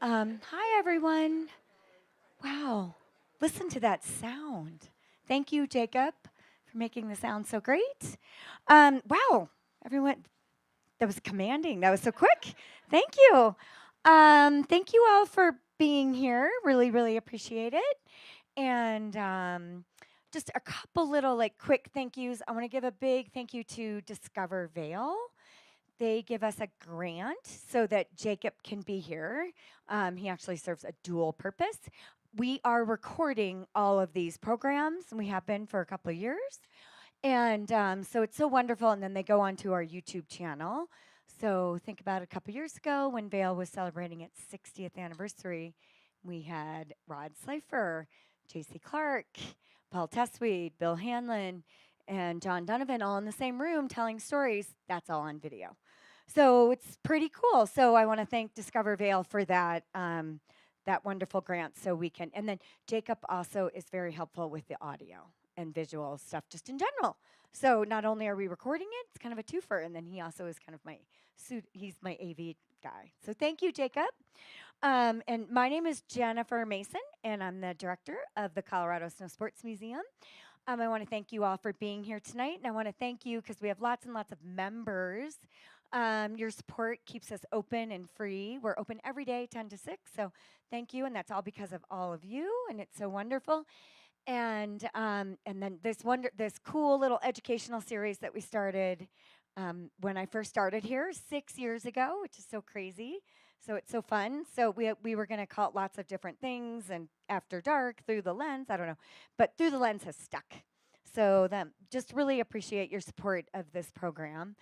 Hi, everyone. Wow. Listen to that sound. Thank you, Jacob, for making the sound so great. Wow. Everyone, that was commanding. That was so quick. Thank you. Thank you all for being here. Really, really appreciate it. And just a couple little quick thank yous. I want to give a big thank you to Discover Vale. They give us a grant so that Jacob can be here. He actually serves a dual purpose. We are recording all of these programs, and we have been for a couple of years. And so it's so wonderful. And then they go onto our YouTube channel. So think about a couple years ago when Vale was celebrating its 60th anniversary. We had Rod Slifer, J.C. Clark, Paul Tessweed, Bill Hanlon, and John Donovan all in the same room telling stories. That's all on video. So it's pretty cool. So I want to thank Discover Vale for that that wonderful grant. So we can, and then Jacob also is very helpful with the audio and visual stuff just in general. So not only are we recording it, it's kind of a twofer, and then he also is kind of my suit. He's my AV guy. So thank you, Jacob. And my name is Jennifer Mason, and I'm the director of the Colorado Snow Sports Museum. I want to thank you all for being here tonight, and I want to thank you because we have lots and lots of members. Your support keeps us open and free. We're open every day, 10 to 6. So thank you, and that's all because of all of you, and it's so wonderful. And then this cool little educational series that we started when I first started here 6 years ago, which is so crazy. So it's so fun. So we were going to call it lots of different things, and after dark, through the lens, I don't know, but through the lens has stuck. So just really appreciate your support of this program.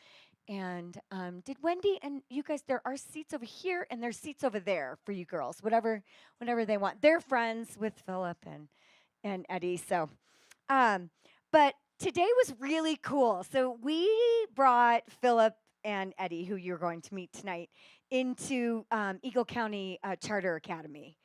And did Wendy and you guys? There are seats over here, and there's seats over there for you girls. Whatever they want. They're friends with Philip and Eddie. So, but today was really cool. So we brought Philip and Eddie, who you're going to meet tonight, into Eagle County Charter Academy.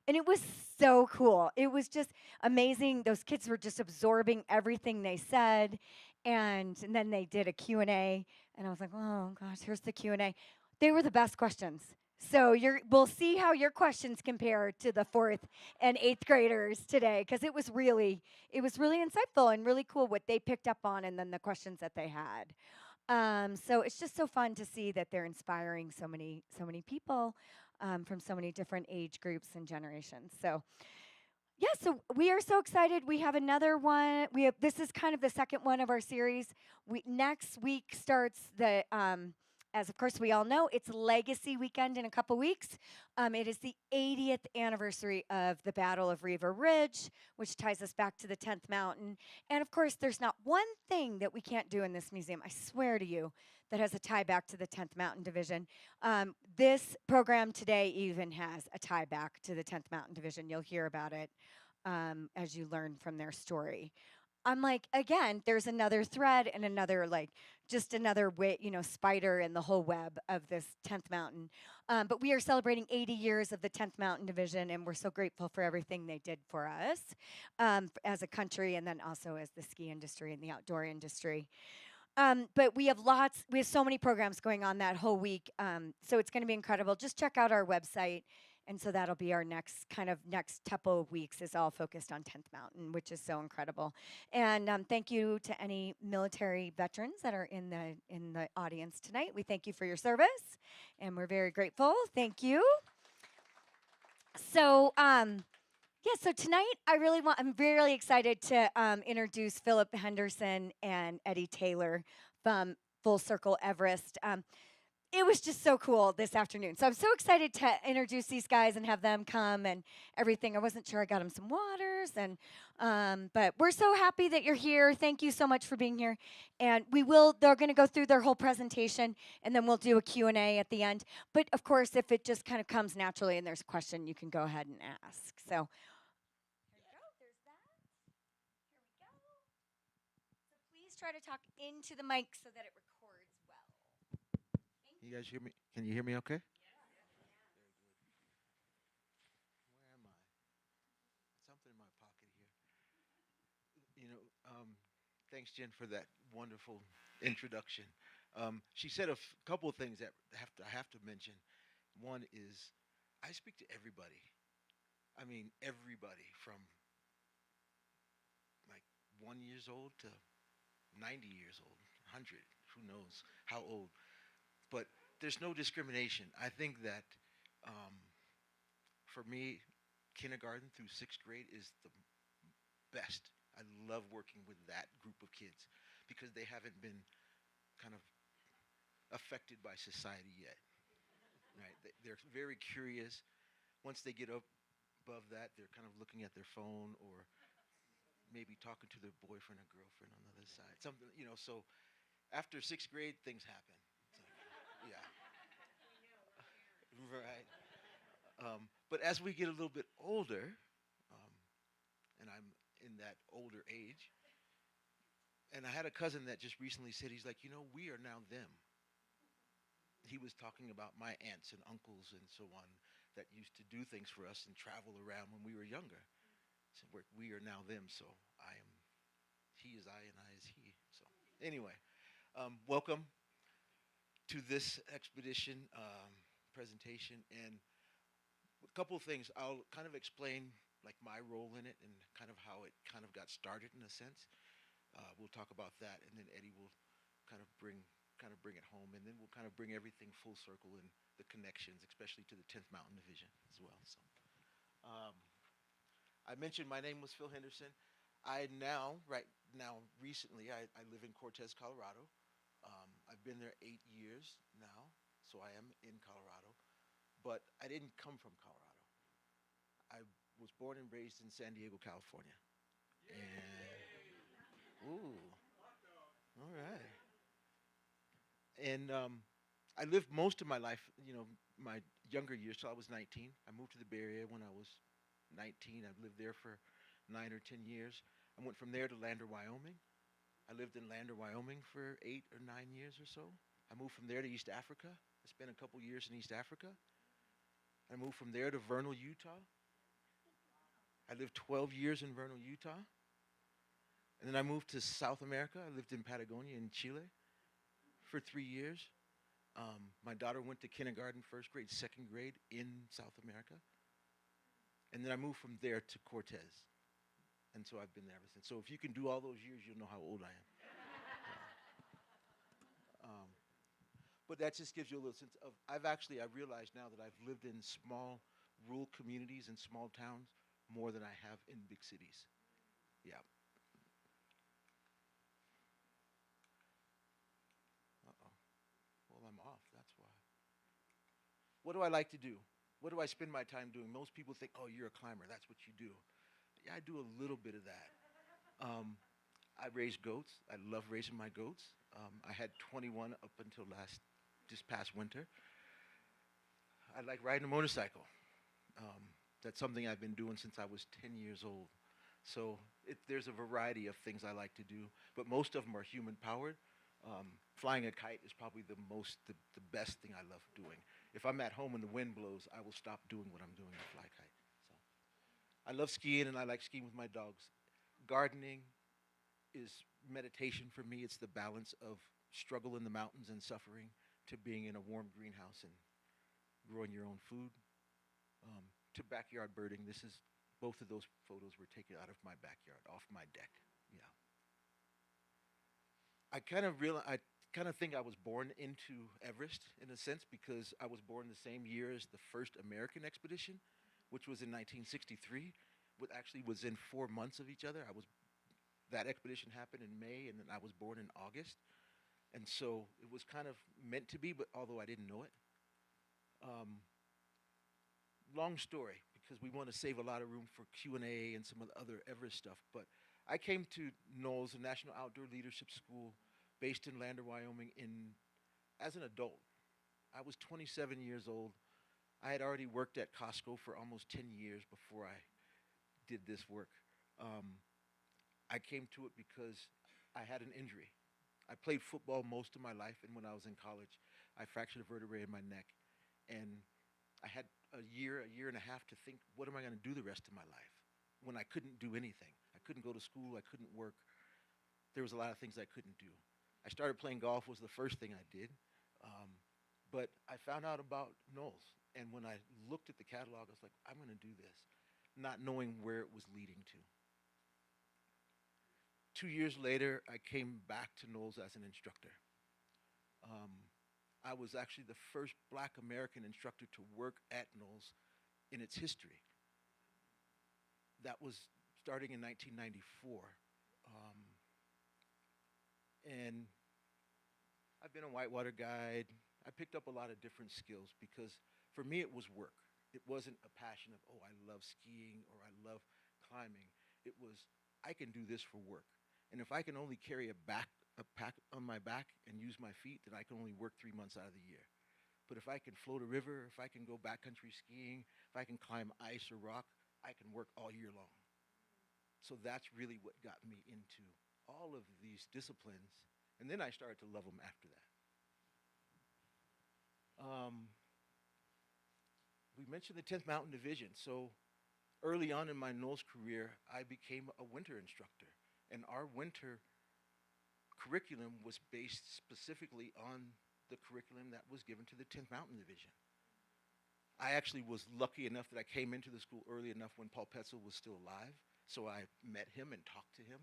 And it was so cool. It was just amazing. Those kids were just absorbing everything they said. And then they did a Q&A. And I was like, oh, gosh, here's the Q&A. They were the best questions. So we'll see how your questions compare to the 4th and 8th graders today, because it was really insightful and really cool what they picked up on, and then the questions that they had. So it's just so fun to see that they're inspiring so many people from so many different age groups and generations. So yeah, so we are so excited. We have another one. This is kind of the second one of our series. Next week starts as of course we all know, it's Legacy Weekend in a couple weeks. It is the 80th anniversary of the Battle of Riva Ridge, which ties us back to the 10th Mountain. And of course, there's not one thing that we can't do in this museum, I swear to you, that has a tie back to the 10th Mountain Division. This program today even has a tie back to the 10th Mountain Division. You'll hear about it as you learn from their story. I'm like, again, there's another thread and another, just another way, spider in the whole web of this 10th Mountain. But we are celebrating 80 years of the 10th Mountain Division, and we're so grateful for everything they did for us as a country, and then also as the ski industry and the outdoor industry. But we have so many programs going on that whole week. So it's going to be incredible. Just check out our website. And so that'll be our next couple of weeks is all focused on 10th Mountain, which is so incredible. And thank you to any military veterans that are in the audience tonight. We thank you for your service, and we're very grateful. Thank you. So so tonight I'm really excited to introduce Philip Henderson and Eddie Taylor from Full Circle Everest. It was just so cool this afternoon. So I'm so excited to introduce these guys and have them come and everything. I wasn't sure I got them some waters, but we're so happy that you're here. Thank you so much for being here. And they're going to go through their whole presentation, and then we'll do a Q&A at the end. But of course, if it just kind of comes naturally and there's a question, you can go ahead and ask. So there you go. There's that. Here we go. So please try to talk into the mic so that it records well. Thank Can you guys hear me? Can you hear me okay? Where am I? Something in my pocket here. Thanks, Jen, for that wonderful introduction. She said a couple of things that I have to mention. One is I speak to everybody. I mean, everybody from like 1 years old to 90 years old, 100, who knows how old. But there's no discrimination. I think that um, for me, kindergarten through sixth grade is the best. I love working with that group of kids because they haven't been kind of affected by society yet. Right? They're very curious. Once they get up above that, they're kind of looking at their phone or maybe talking to their boyfriend or girlfriend on the other side. Something, so after sixth grade, things happen. It's like, yeah, right. But as we get a little bit older, um, and I'm in that older age, and I had a cousin that just recently said, he's like, we are now them. He was talking about my aunts and uncles and so on that used to do things for us and travel around when we were younger. So we are now them. So I am, he is I and I is he. So anyway, welcome to this expedition presentation. And a couple of things. I'll kind of explain like my role in it and kind of how it kind of got started in a sense. We'll talk about that, and then Eddie will kind of bring it home, and then we'll kind of bring everything full circle and the connections, especially to the 10th Mountain Division as well. So, um, I mentioned my name was Phil Henderson. Right now, recently, I live in Cortez, Colorado. I've been there 8 years now, so I am in Colorado. But I didn't come from Colorado. I was born and raised in San Diego, California. And ooh, all right. And I lived most of my life, my younger years till I was 19. I moved to the Bay Area when I was 19. I lived there for 9 or 10 years. I went from there to Lander, Wyoming. I lived in Lander, Wyoming for 8 or 9 years or so. I moved from there to East Africa. I spent a couple years in East Africa. I moved from there to Vernal, Utah. I lived 12 years in Vernal, Utah. And then I moved to South America. I lived in Patagonia in Chile for 3 years. My daughter went to kindergarten, first grade, second grade in South America. And then I moved from there to Cortez. And so I've been there ever since. So if you can do all those years, you'll know how old I am. Um, but that just gives you a little sense of, I realize now that I've lived in small rural communities and small towns more than I have in big cities. Yeah. Uh-oh. Well, I'm off. That's why. What do I like to do? What do I spend my time doing? Most people think, oh, you're a climber. That's what you do. Yeah, I do a little bit of that. I raise goats. I love raising my goats. I had 21 up until this past winter. I like riding a motorcycle. Um, that's something I've been doing since I was 10 years old. So there's a variety of things I like to do, but most of them are human powered. Flying a kite is probably the best thing I love doing. If I'm at home and the wind blows, I will stop doing what I'm doing and fly a kite. So I love skiing and I like skiing with my dogs. Gardening is meditation for me. It's the balance of struggle in the mountains and suffering to being in a warm greenhouse and growing your own food. To backyard birding. Both of those photos were taken out of my backyard, off my deck. Yeah. I kind of think I was born into Everest in a sense because I was born the same year as the first American expedition, which was in 1963. What actually was in 4 months of each other. That expedition happened in May, and then I was born in August, and so it was kind of meant to be. But although I didn't know it, um, long story because we want to save a lot of room for Q&A and some of the other Everest stuff. But I came to Knowles, a National Outdoor Leadership School based in Lander, Wyoming, as an adult. I was 27 years old. I had already worked at Costco for almost 10 years before I did this work. I came to it because I had an injury. I played football most of my life, and when I was in college, I fractured a vertebrae in my neck. And I had a year and a half to think, what am I going to do the rest of my life when I couldn't do anything? I couldn't go to school. I couldn't work. There was a lot of things I couldn't do. I started playing golf was the first thing I did. But I found out about Knowles, and when I looked at the catalog, I was like, I'm going to do this, not knowing where it was leading to. 2 years later, I came back to Knowles as an instructor. Um, I was actually the first black American instructor to work at Knowles in its history. That was starting in 1994. Um, and I've been a whitewater guide. I picked up a lot of different skills because for me it was work. It wasn't a passion of, oh, I love skiing or I love climbing. It was, I can do this for work. And if I can only carry a pack on my back and use my feet, then I can only work 3 months out of the year. But if I can float a river, if I can go backcountry skiing, if I can climb ice or rock, I can work all year long. So that's really what got me into all of these disciplines. And then I started to love them after that. We mentioned the 10th Mountain Division. So early on in my Knowles career, I became a winter instructor. And our winter curriculum was based specifically on the curriculum that was given to the 10th Mountain Division. I actually was lucky enough that I came into the school early enough when Paul Petzel was still alive. So I met him and talked to him.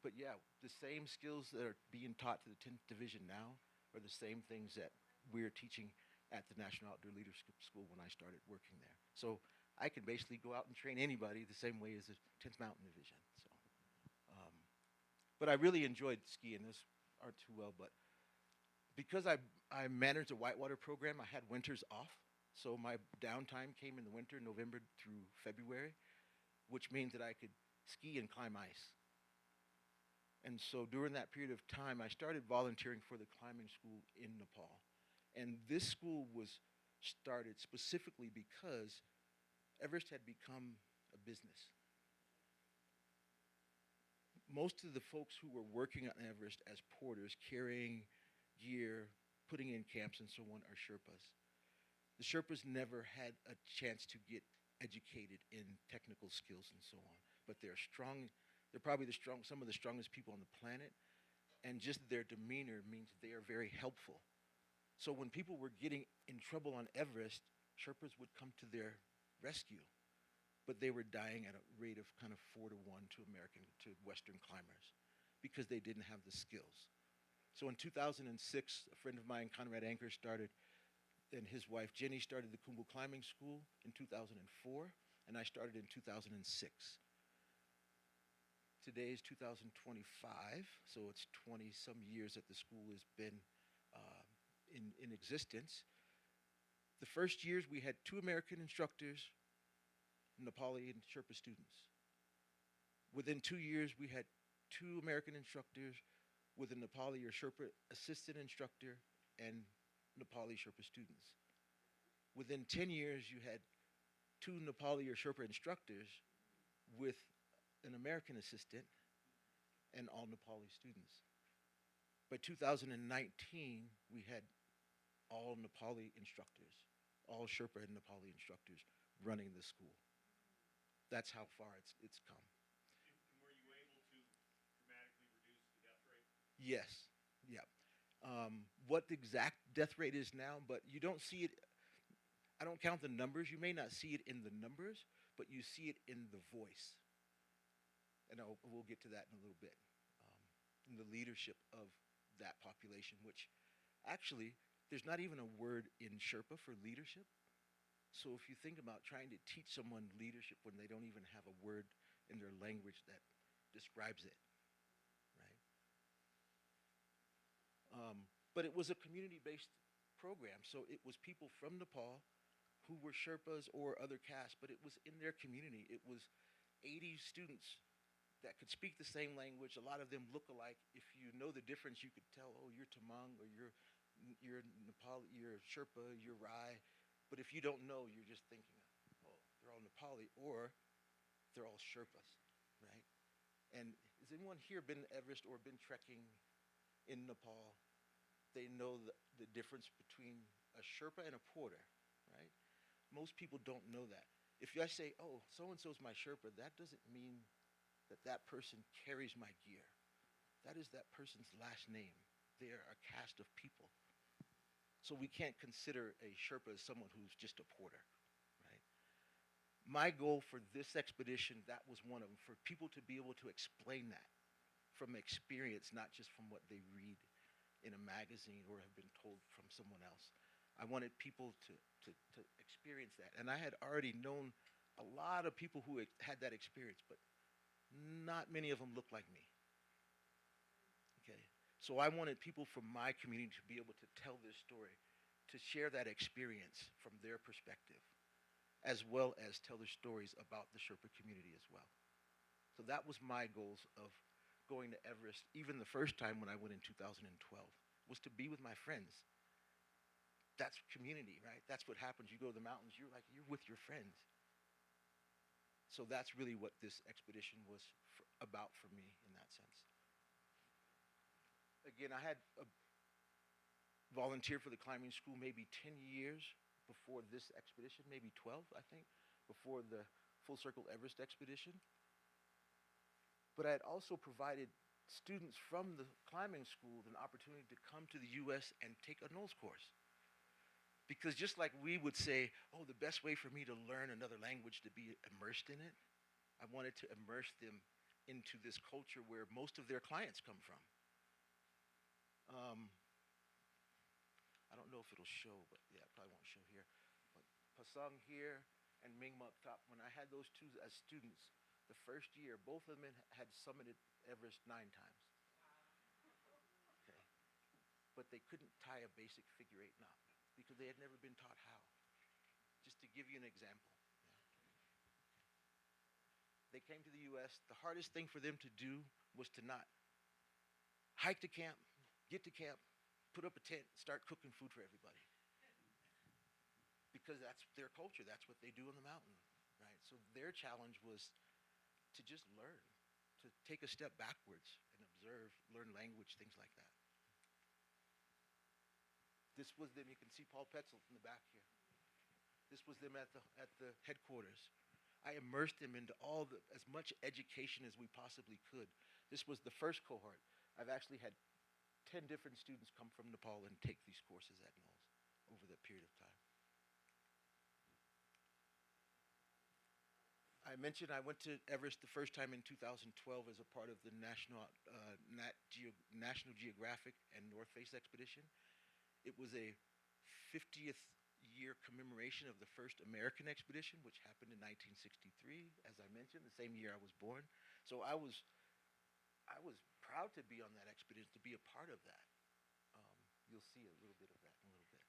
But yeah, the same skills that are being taught to the 10th Division now are the same things that we're teaching at the National Outdoor Leadership School when I started working there. So I can basically go out and train anybody the same way as the 10th Mountain Division. So, but I really enjoyed skiing. This aren't too well, but because I managed a whitewater program, I had winters off. So my downtime came in the winter, November through February, which means that I could ski and climb ice. And so during that period of time, I started volunteering for the climbing school in Nepal. And this school was started specifically because Everest had become a business. Most of the folks who were working on Everest as porters, carrying gear, putting in camps and so on, are Sherpas. The Sherpas never had a chance to get educated in technical skills and so on, but they're strong. They're probably some of the strongest people on the planet, and just their demeanor means they are very helpful. So when people were getting in trouble on Everest, Sherpas would come to their rescue, but they were dying at a rate of kind of 4-to-1 to Western climbers because they didn't have the skills. So in 2006, a friend of mine, Conrad Anker, started, and his wife Jenny started the Kumbu Climbing School in 2004, and I started in 2006. Today is 2025, so it's 20-some years that the school has been in existence. The first years we had 2 American instructors, Nepali and Sherpa students. Within 2 years, we had 2 American instructors with a Nepali or Sherpa assistant instructor and Nepali Sherpa students. Within 10 years, you had 2 Nepali or Sherpa instructors with an American assistant and all Nepali students. By 2019, we had all Nepali instructors, all Sherpa and Nepali instructors running the school. That's how far it's come. And were you able to dramatically reduce the death rate? Yes, yeah. What the exact death rate is now, but you don't see it. I don't count the numbers. You may not see it in the numbers, but you see it in the voice. And we'll get to that in a little bit. In the leadership of that population, which actually, there's not even a word in Sherpa for leadership. So if you think about trying to teach someone leadership when they don't even have a word in their language that describes it, right? But it was a community-based program, so it was people from Nepal who were Sherpas or other castes, but it was in their community. It was 80 students that could speak the same language. A lot of them look alike. If you know the difference, you could tell, oh, you're Tamang, or you're Nepali, you're Sherpa, you're Rai. But if you don't know, you're just thinking, oh, they're all Nepali, or they're all Sherpas, right? And has anyone here been to Everest or been trekking in Nepal? They know the difference between a Sherpa and a porter, right? Most people don't know that. If I say, oh, so-and-so's my Sherpa, that doesn't mean that that person carries my gear. That is that person's last name. They are a caste of people. So we can't consider a Sherpa as someone who's just a porter, right? My goal for this expedition, that was one of them, for people to be able to explain that from experience, not just from what they read in a magazine or have been told from someone else. I wanted people to experience that. And I had already known a lot of people who had that experience, but not many of them looked like me. Okay. So I wanted people from my community to be able to tell this story, to share that experience from their perspective, as well as tell their stories about the Sherpa community as well. So that was my goals of going to Everest, even the first time when I went in 2012, was to be with my friends. That's community, right? That's what happens. You go to the mountains, you're with your friends. So that's really what this expedition was about for me in that sense. Again, I had volunteered for the climbing school maybe 10 years before this expedition, maybe 12, I think, before the Full Circle Everest expedition. But I had also provided students from the climbing school an opportunity to come to the U.S. and take a NOLS course. Because just like we would say, oh, the best way for me to learn another language to be immersed in it, I wanted to immerse them into this culture where most of their clients come from. I don't know if it'll show, but yeah, it probably won't show here. But Pasang here and Mingma up top, when I had those two as students, the first year, both of them had summited Everest 9 times. Okay. But they couldn't tie a basic figure 8 knot because they had never been taught how. Just to give you an example. They came to the U.S. The hardest thing for them to do was to not hike to camp, get to camp, put up a tent, start cooking food for everybody. Because that's their culture. That's what they do on the mountain, right? So their challenge was to just learn, to take a step backwards and observe, learn language, things like that. This was them. You can see Paul Petzel in the back here. This was them at the headquarters. I immersed them into as much education as we possibly could. This was the first cohort. I've actually had 10 different students come from Nepal and take these courses at NOLS over that period of time. I mentioned I went to Everest the first time in 2012 as a part of the National Geographic and North Face expedition. It was a 50th year commemoration of the first American expedition, which happened in 1963, as I mentioned, the same year I was born. So I was proud to be on that expedition, to be a part of that. You'll see a little bit of that in a little bit.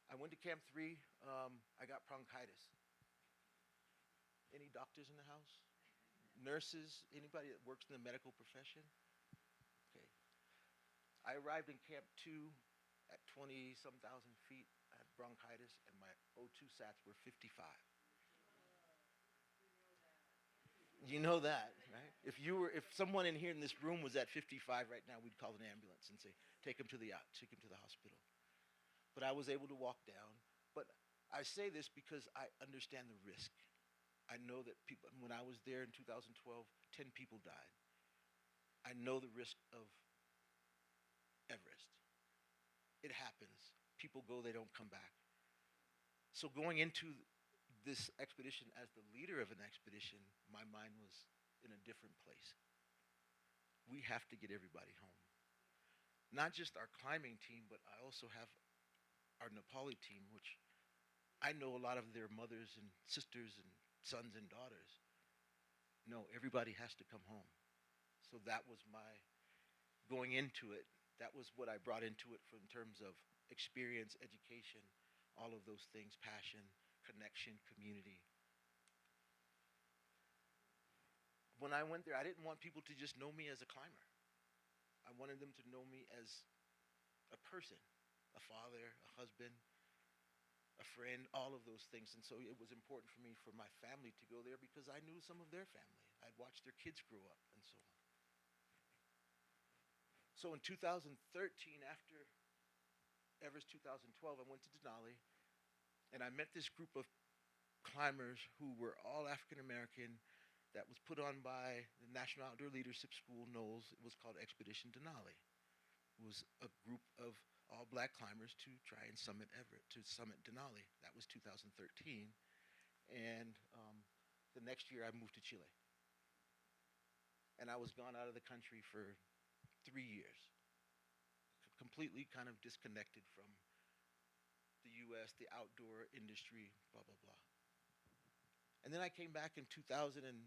I went to Camp 3. I got bronchitis. Any doctors in the house? Nurses? Anybody that works in the medical profession? Okay. I arrived in Camp 2 at 20-some thousand feet. I had bronchitis, and my O2 sats were 55. You know that, right? If someone in here in this room was at 55 right now, we'd call an ambulance and say, take him to the hospital. But I was able to walk down. But I say this because I understand the risk. I know that when I was there in 2012, 10 people died. I know the risk of Everest. It happens. People go, they don't come back. So going into this expedition as the leader of an expedition, my mind was in a different place. We have to get everybody home. Not just our climbing team, but I also have our Nepali team, which I know a lot of their mothers and sisters and sons and daughters. No, everybody has to come home. So that was my going into it. That was what I brought into it in terms of experience, education, all of those things, passion, connection, community. When I went there, I didn't want people to just know me as a climber. I wanted them to know me as a person, a father, a husband, a friend, all of those things. And so it was important for me, for my family to go there because I knew some of their family. I'd watched their kids grow up and so on. So in 2013, after Everest 2012, I went to Denali, and I met this group of climbers who were all African American that was put on by the National Outdoor Leadership School, NOLS. It was called Expedition Denali. was a group of all black climbers to try and summit Everett, to summit Denali. That was 2013. And the next year I moved to Chile. And I was gone out of the country for 3 years, completely kind of disconnected from the US, the outdoor industry, blah, blah, blah. And then I came back in 2016,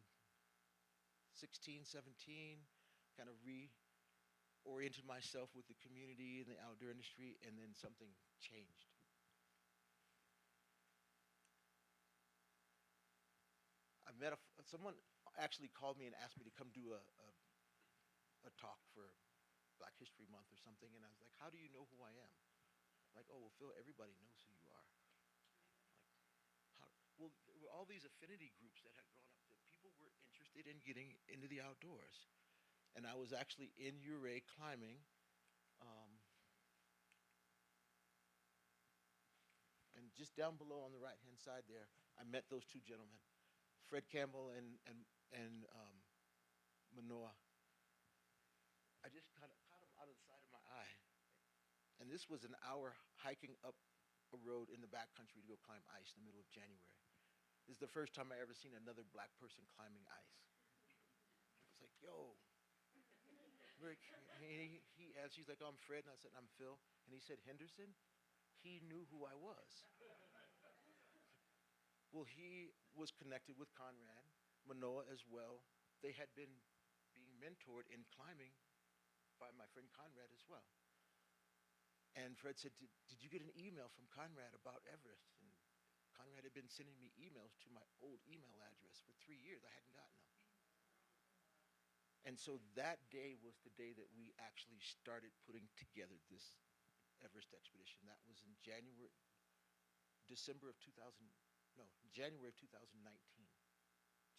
17, kind of reoriented myself with the community and the outdoor industry, and then something changed. I met someone actually called me and asked me to come do a talk for Black History Month or something, and I was like, "How do you know who I am?" Like, "Oh, well, Phil, everybody knows who you are." Like, how? Well, there were all these affinity groups that had grown up that people were interested in getting into the outdoors, and I was actually in Ouray climbing, um, and just down below on the right hand side there, I met those two gentlemen, Fred Campbell and Manoa. I just caught him out of the side of my eye. And this was an hour hiking up a road in the backcountry to go climb ice in the middle of January. This is the first time I ever seen another black person climbing ice. I was like, "Yo, Rick," he asked, he's like, "Oh, I'm Fred," and I said, "I'm Phil." And he said, "Henderson?" He knew who I was. Well, he was connected with Conrad, Manoa as well. They had been being mentored in climbing by my friend Conrad as well. And Fred said, did you get an email from Conrad about Everest? And Conrad had been sending me emails to my old email address for 3 years. I hadn't gotten them. And so that day was the day that we actually started putting together this Everest expedition. That was in December of 2000, no, January of 2019.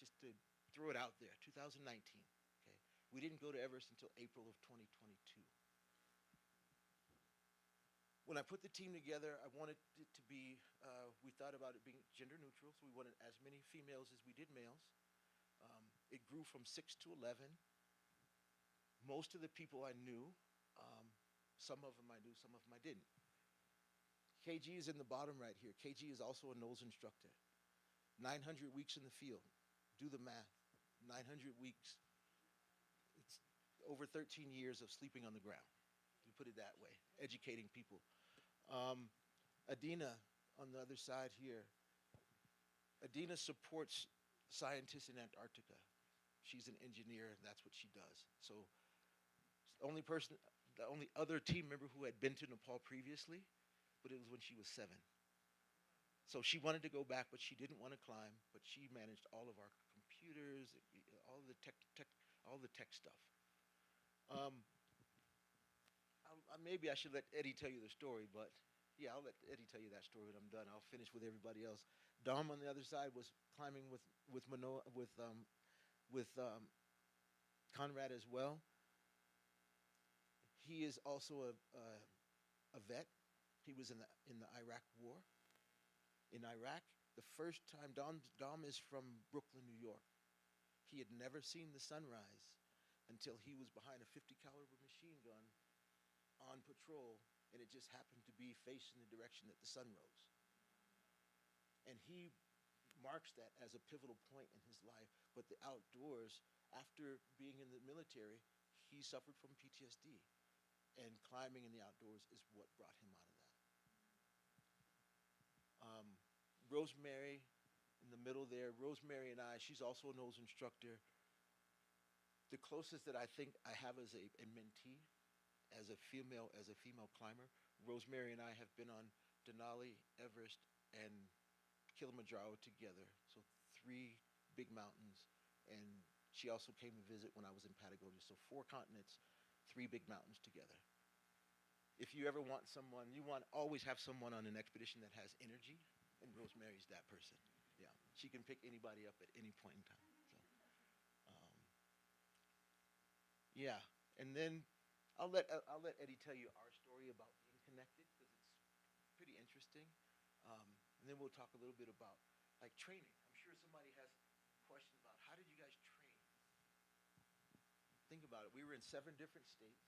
Just to throw it out there, 2019. Okay, we didn't go to Everest until April of 2022. When I put the team together, I wanted it to be, we thought about it being gender neutral, so we wanted as many females as we did males. It grew from 6 to 11. Most of the people I knew, some of them I knew, some of them I didn't. KG is in the bottom right here. KG is also a nose instructor. 900 weeks in the field. Do the math. 900 weeks. It's over 13 years of sleeping on the ground. We put it that way, educating people. Adina on the other side here. Adina supports scientists in Antarctica. She's an engineer, and that's what she does. So the only other team member who had been to Nepal previously, but it was when she was 7. So she wanted to go back, but she didn't want to climb. But she managed all of our computers, all the tech stuff. Maybe I should let Eddie tell you the story, but yeah, I'll let Eddie tell you that story when I'm done. I'll finish with everybody else. Dom on the other side was climbing with Manoa, with Conrad as well. He is also a vet. He was in the Iraq War. In Iraq, the first time, Dom is from Brooklyn, New York. He had never seen the sunrise until he was behind a 50 caliber machine gun on patrol, and it just happened to be facing the direction that the sun rose. And he marks that as a pivotal point in his life. But the outdoors, after being in the military, he suffered from PTSD. And climbing in the outdoors is what brought him out of that. Rosemary, in the middle there, Rosemary and I, she's also a nose instructor. The closest that I think I have as a mentee, as a female climber, Rosemary and I have been on Denali, Everest, and Kilimanjaro together. So 3 big mountains. And she also came to visit when I was in Patagonia. So 4 continents, 3 big mountains together. If you ever want someone, you want always have someone on an expedition that has energy, and Rosemary's that person. Yeah, she can pick anybody up at any point in time. So, yeah, and then I'll let Eddie tell you our story about being connected because it's pretty interesting, and then we'll talk a little bit about like training. I'm sure somebody has questions about how did you guys train? Think about it. We were in 7 different states.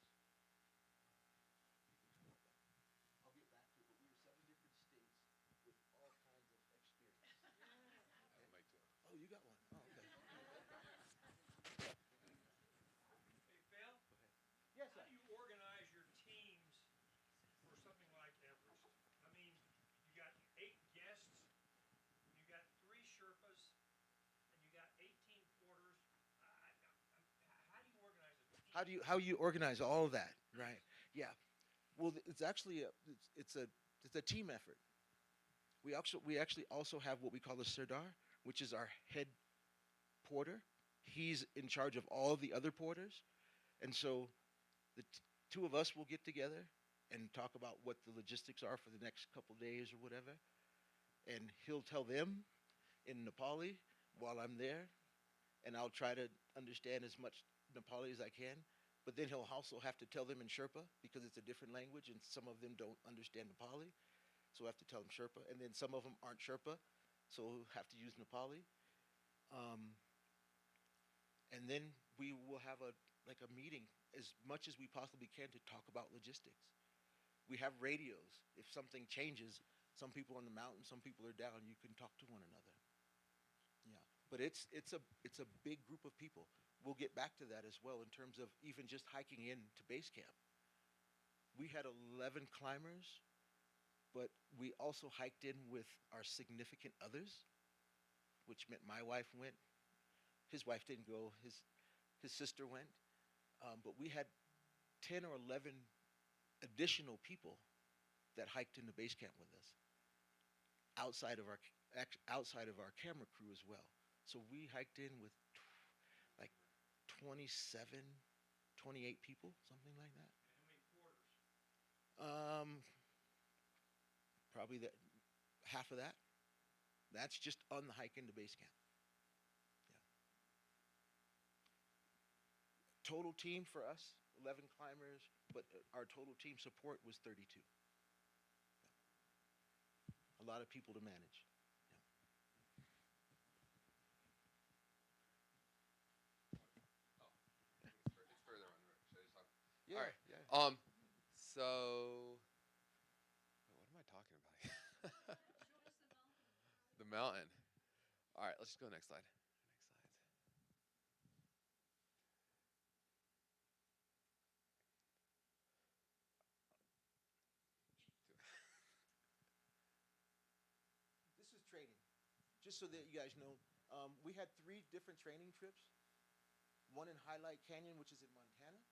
how you organize all of that, right? Yeah. Well, it's actually it's a team effort. We actually also have what we call a sirdar, which is our head porter. He's in charge of all the other porters, and so two of us will get together and talk about what the logistics are for the next couple days or whatever, and he'll tell them in Nepali while I'm there, and I'll try to understand as much Nepali as I can. But then he'll also have to tell them in Sherpa because it's a different language, and some of them don't understand Nepali, so I have to tell them Sherpa. And then some of them aren't Sherpa, so we'll have to use Nepali. Um, and then we will have a meeting as much as we possibly can to talk about logistics. We have radios. If something changes, some people are on the mountain, some people are down. You can talk to one another. Yeah, but it's a big group of people. We'll get back to that as well in terms of even just hiking in to base camp. We had 11 climbers, but we also hiked in with our significant others, which meant my wife went. His wife didn't go. His sister went. But we had 10 or 11 additional people that hiked into base camp with us outside of our outside of our camera crew as well. So we hiked in with like 27, 28 people, something like that. And how many quarters? Probably that half of that. That's just on the hike into base camp. Yeah. Total team for us, 11 climbers, but our total team support was 32. Yeah. A lot of people to manage. Yeah. Oh, it's further on the right. Should I just talk? Yeah. All right. Yeah. So what am I talking about? The mountain. All right, let's just go next slide. Next slide. This is training. Just so that you guys know, we had 3 different training trips. One in Highlight Canyon, which is in Montana.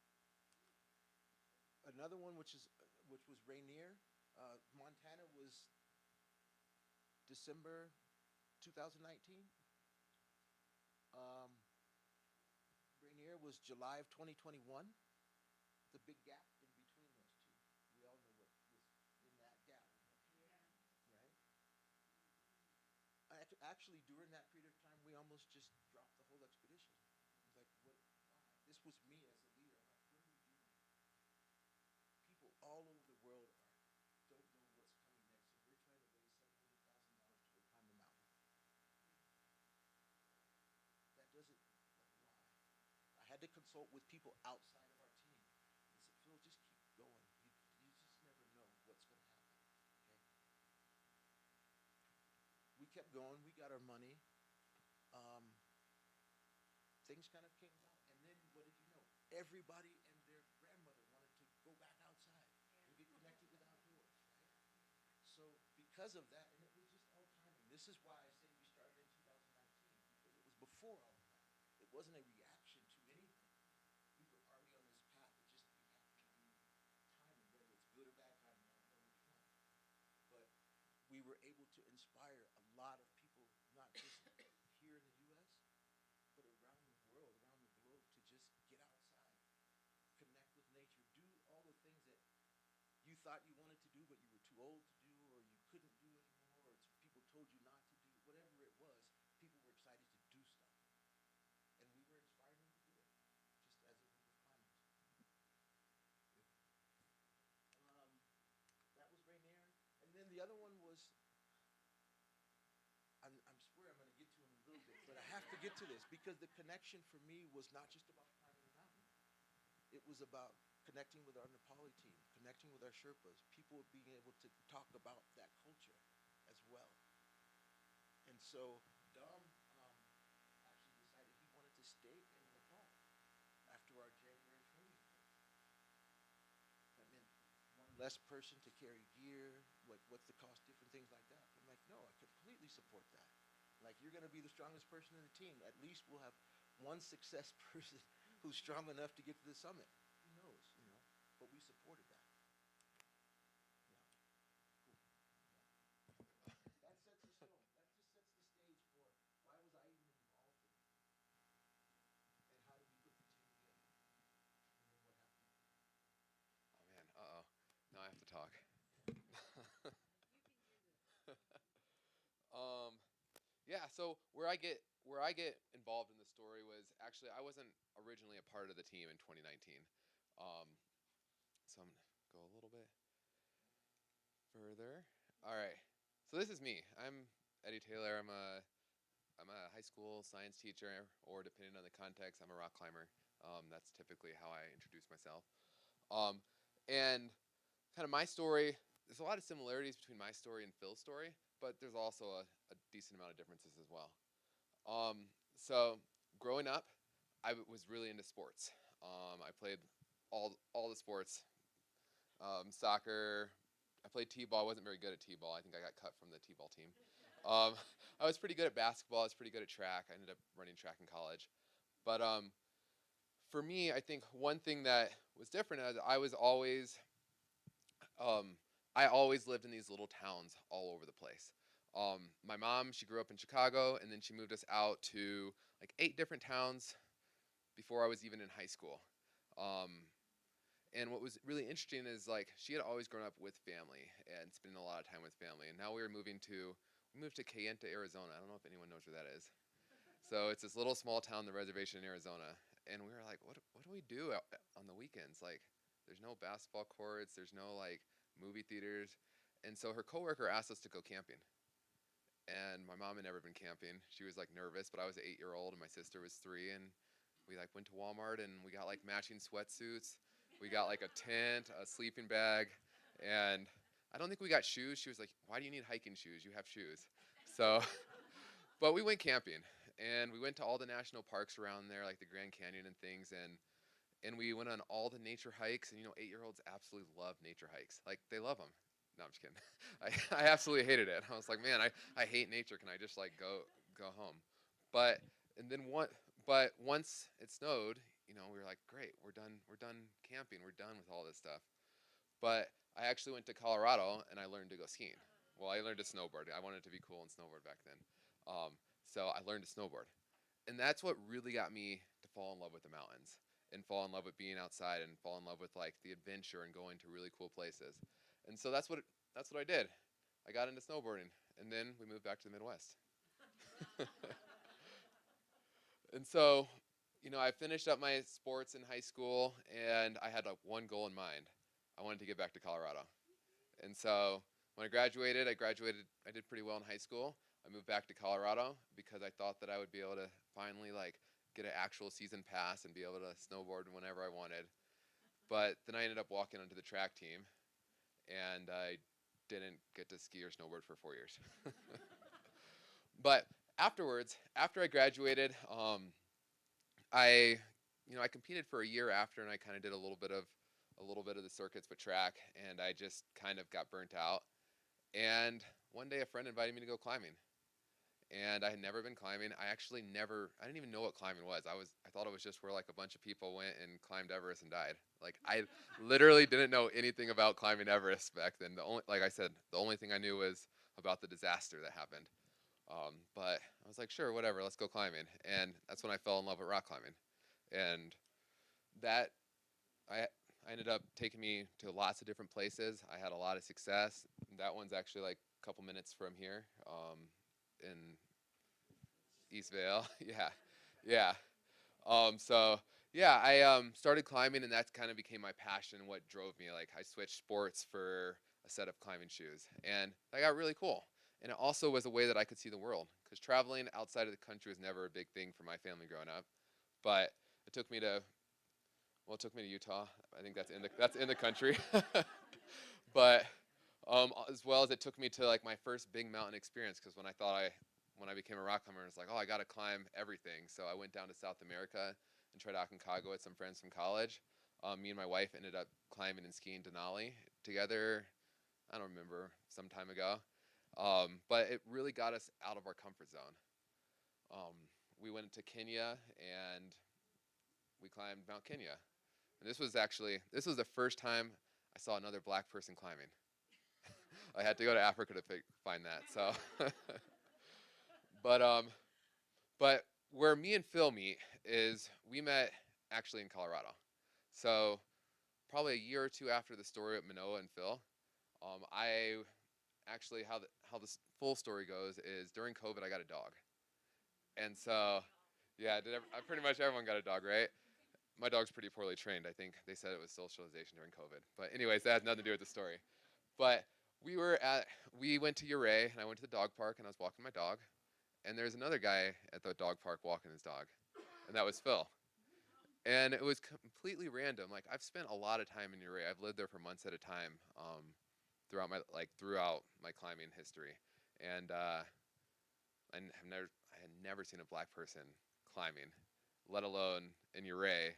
Another one, which was Rainier. Montana was December 2019. Um, Rainier was July of 2021. The big gap in between those two. We all know what was in that gap, right? Actually, during that period of time, we almost just dropped the whole expedition. It was like, what? Why? This was me as a leader. I'm like, what are we doing? People all over the world don't know what's coming next, so we're trying to raise $700,000 to go climb the mountain. That doesn't, like, why? I had to consult with people outside of our team. They said, Phil, just keep going. You just never know what's going to happen. Okay. We kept going. We got our money. Um, Things kind of came about. And then what did you know? Everybody and their grandmother wanted to go back outside and get connected with outdoors, right? So because of that, and it was just all timing. This is why I say we started in 2019, because it was before all of that. It wasn't a reaction to anything. We were already on this path. It just we happened to be timing, whether it's good or bad timing, I don't know which one. But we were able to inspire a lot of people, not just here in the U.S., but around the world, around the globe, to just get outside, connect with nature, do all the things that you thought you wanted to do, but you were too old to do, or you couldn't do anymore, or people told you not to do, whatever it was, people were excited to do stuff. And we were inspiring them to do it, just as a group of climbers. Um, that was Rainier. And then the other one was, I'm swear I'm going to get to in a little bit, but I have to get to this because the connection for me was not just about climbing the mountain. It was about connecting with our Nepali team, connecting with our Sherpas, people being able to talk about that culture as well. And so Dom actually decided he wanted to stay in Nepal after our January training trip. That meant one less person to carry gear, what's the cost, different things like that. I'm like, no, I completely support that. Like, you're going to be the strongest person in the team. At least we'll have one success person who's strong enough to get to the summit. Who knows, But we supported that. Yeah. That sets the stone. That just sets the stage for why was I even involved in it, and how did we put the team together, and then what happened. Oh man. Uh oh. Now I have to talk. um, yeah. So where I get involved in the story was actually I wasn't originally a part of the team in 2019. Um, so I'm gonna go a little bit further. All right. So this is me. I'm Eddie Taylor. I'm a high school science teacher, or depending on the context, I'm a rock climber. That's typically how I introduce myself. Um, and kind of my story, there's a lot of similarities between my story and Phil's story, but there's also a decent amount of differences as well. So growing up, was really into sports. I played all the sports, soccer. I played t-ball. I wasn't very good at t-ball. I think I got cut from the t-ball team. Um, I was pretty good at basketball. I was pretty good at track. I ended up running track in college. But for me, I think one thing that was different is um, I always lived in these little towns all over the place. My mom, she grew up in Chicago, and then she moved us out to like 8 different towns before I was even in high school. Um, and what was really interesting is like she had always grown up with family and spending a lot of time with family. And now we moved to Cayenta, Arizona. I don't know if anyone knows where that is. So it's this little small town, the reservation in Arizona. And we were like, what do we do on the weekends? Like, there's no basketball courts, there's no like movie theaters. And so her coworker asked us to go camping. And my mom had never been camping. She was like nervous, but I was an 8-year old and my sister was 3. And we like went to Walmart and we got like matching sweatsuits. We got like a tent, a sleeping bag, and I don't think we got shoes. She was like, "Why do you need hiking shoes? You have shoes." So, but we went camping and we went to all the national parks around there, like the Grand Canyon and things, and we went on all the nature hikes. And 8-year-olds absolutely love nature hikes. Like they love them. No, I'm just kidding. I absolutely hated it. I was like, man, I hate nature. Can I just like go home? But and then one but once it snowed, we were like, great, we're done camping. We're done with all this stuff. But I actually went to Colorado and I learned to go skiing. Well, I learned to snowboard. I wanted to be cool and snowboard back then. So I learned to snowboard. And that's what really got me to fall in love with the mountains and fall in love with being outside and fall in love with like the adventure and going to really cool places. And so that's what I did. I got into snowboarding and then we moved back to the Midwest. And so, I finished up my sports in high school and I had like one goal in mind. I wanted to get back to Colorado. And so when I did pretty well in high school. I moved back to Colorado because I thought that I would be able to finally like get an actual season pass and be able to snowboard whenever I wanted. But then I ended up walking onto the track team and I didn't get to ski or snowboard for 4 years. But afterwards, after I graduated, I, I competed for a year after, and I kind of did a little bit of the circuits with track, and I just kind of got burnt out. And one day, a friend invited me to go climbing, and I had never been climbing. I didn't even know what climbing was. I thought it was just where like a bunch of people went and climbed Everest and died. Like I literally didn't know anything about climbing Everest back then. Like I said, the only thing I knew was about the disaster that happened. But I was like, sure, whatever, let's go climbing. And that's when I fell in love with rock climbing. And that I ended up taking me to lots of different places. I had a lot of success. That one's actually like a couple minutes from here, in East Vale. Yeah, yeah. So yeah, I started climbing, and that kind of became my passion. What drove me, like I switched sports for a set of climbing shoes, and that got really cool. And it also was a way that I could see the world, because traveling outside of the country was never a big thing for my family growing up. But it took me to it took me to Utah. I think that's in the country. But as well as it took me to like my first big mountain experience, because when I became a rock climber, I was like, oh, I got to climb everything. So I went down to South America and tried Aconcagua with some friends from college. Me and my wife ended up climbing and skiing Denali together. I don't remember, some time ago. But it really got us out of our comfort zone. Um, we went to Kenya and we climbed Mount Kenya. And this was the first time I saw another black person climbing. I had to go to Africa to find that. So, but but where me and Phil meet is we met actually in Colorado. So probably a year or two after the story of Manoa and Phil, I actually how the full story goes is during COVID I got a dog, and so yeah, pretty much everyone got a dog, right? My dog's pretty poorly trained. I think they said it was socialization during COVID. But anyways, that has nothing to do with the story. But we were at we went to Uray and I went to the dog park and I was walking my dog, and there's another guy at the dog park walking his dog, and that was Phil. And it was completely random. Like I've spent a lot of time in Uray. I've lived there for months at a time, throughout my climbing history, and I had never seen a black person climbing, let alone in Uray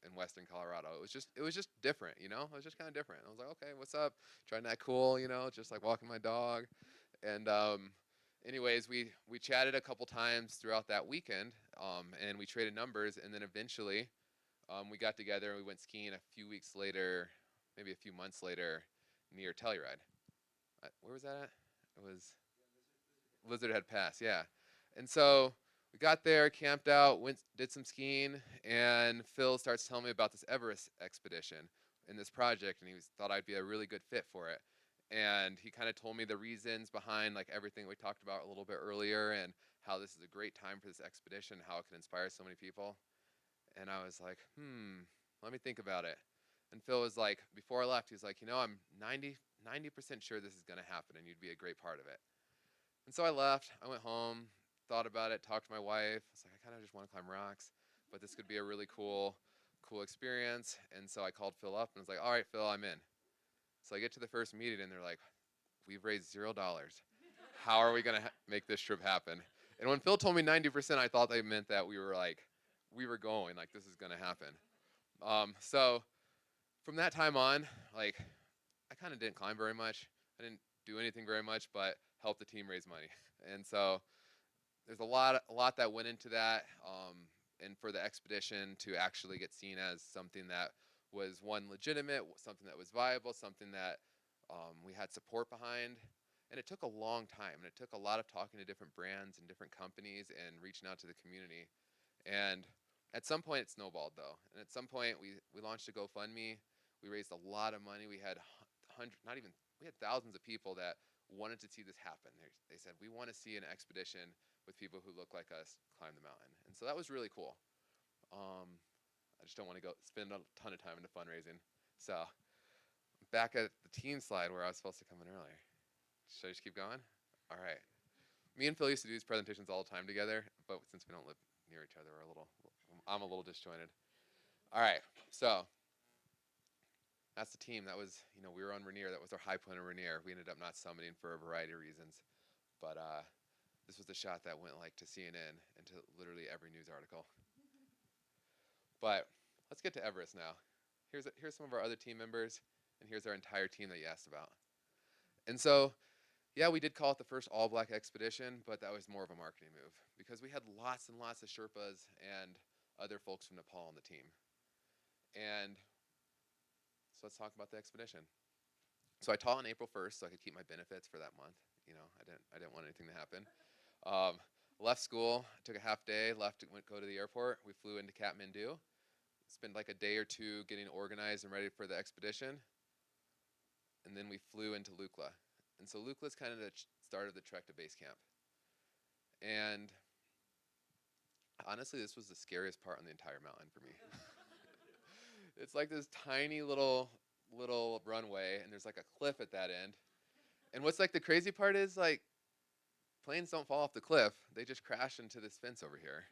in Western Colorado. It was just different, you know. It was just kind of different. I was like, okay, what's up? Trying that cool, you know, just like walking my dog, and anyways, we chatted a couple times throughout that weekend, and we traded numbers, and then eventually we got together and we went skiing a few weeks later, maybe a few months later, near Telluride. Where was that at? It was Lizard Head Pass, yeah. And so we got there, camped out, did some skiing, and Phil starts telling me about this Everest expedition and this project, and thought I'd be a really good fit for it. And he kind of told me the reasons behind like everything we talked about a little bit earlier, and how this is a great time for this expedition, how it can inspire so many people. And I was like, let me think about it. And Phil was like, before I left, he was like, I'm 90% sure this is going to happen and you'd be a great part of it. And so I left. I went home, thought about it, talked to my wife. I was like, I kind of just want to climb rocks, but this could be a really cool experience. And so I called Phil up and was like, all right, Phil, I'm in. So I get to the first meeting and they're like, we've raised $0. How are we going to make this trip happen? And when Phil told me 90%, I thought they meant that we were going, like this is going to happen. So from that time on, like I kind of didn't climb very much. I didn't do anything very much, but help the team raise money. And so there's a lot that went into that, and for the expedition to actually get seen as something that was one legitimate, something that was viable, something that we had support behind. And it took a long time, and it took a lot of talking to different brands and different companies and reaching out to the community. And at some point, it snowballed though. And at some point, we launched a GoFundMe. We raised a lot of money. We had we had thousands of people that wanted to see this happen. They said, we want to see an expedition with people who look like us climb the mountain. And so that was really cool. I just don't want to go spend a ton of time into fundraising. So back at the team slide where I was supposed to come in earlier. Should I just keep going? All right. Me and Phil used to do these presentations all the time together, but since we don't live near each other, I'm a little disjointed. All right. So that's the team. That was, we were on Rainier. That was our high point of Rainier. We ended up not summiting for a variety of reasons, but this was the shot that went like to CNN and to literally every news article. But let's get to Everest now. Here's some of our other team members, and here's our entire team that you asked about. And so, yeah, we did call it the first all-black expedition, but that was more of a marketing move because we had lots and lots of Sherpas and other folks from Nepal on the team. And so let's talk about the expedition. So I taught on April 1st so I could keep my benefits for that month. I didn't want anything to happen. Left school, took a half day, go to the airport. We flew into Kathmandu, spent like a day or two getting organized and ready for the expedition. And then we flew into Lukla. And so Lukla is kind of the start of the trek to base camp. And honestly, this was the scariest part on the entire mountain for me. It's like this tiny little runway, and there's like a cliff at that end. And what's like the crazy part is like planes don't fall off the cliff; they just crash into this fence over here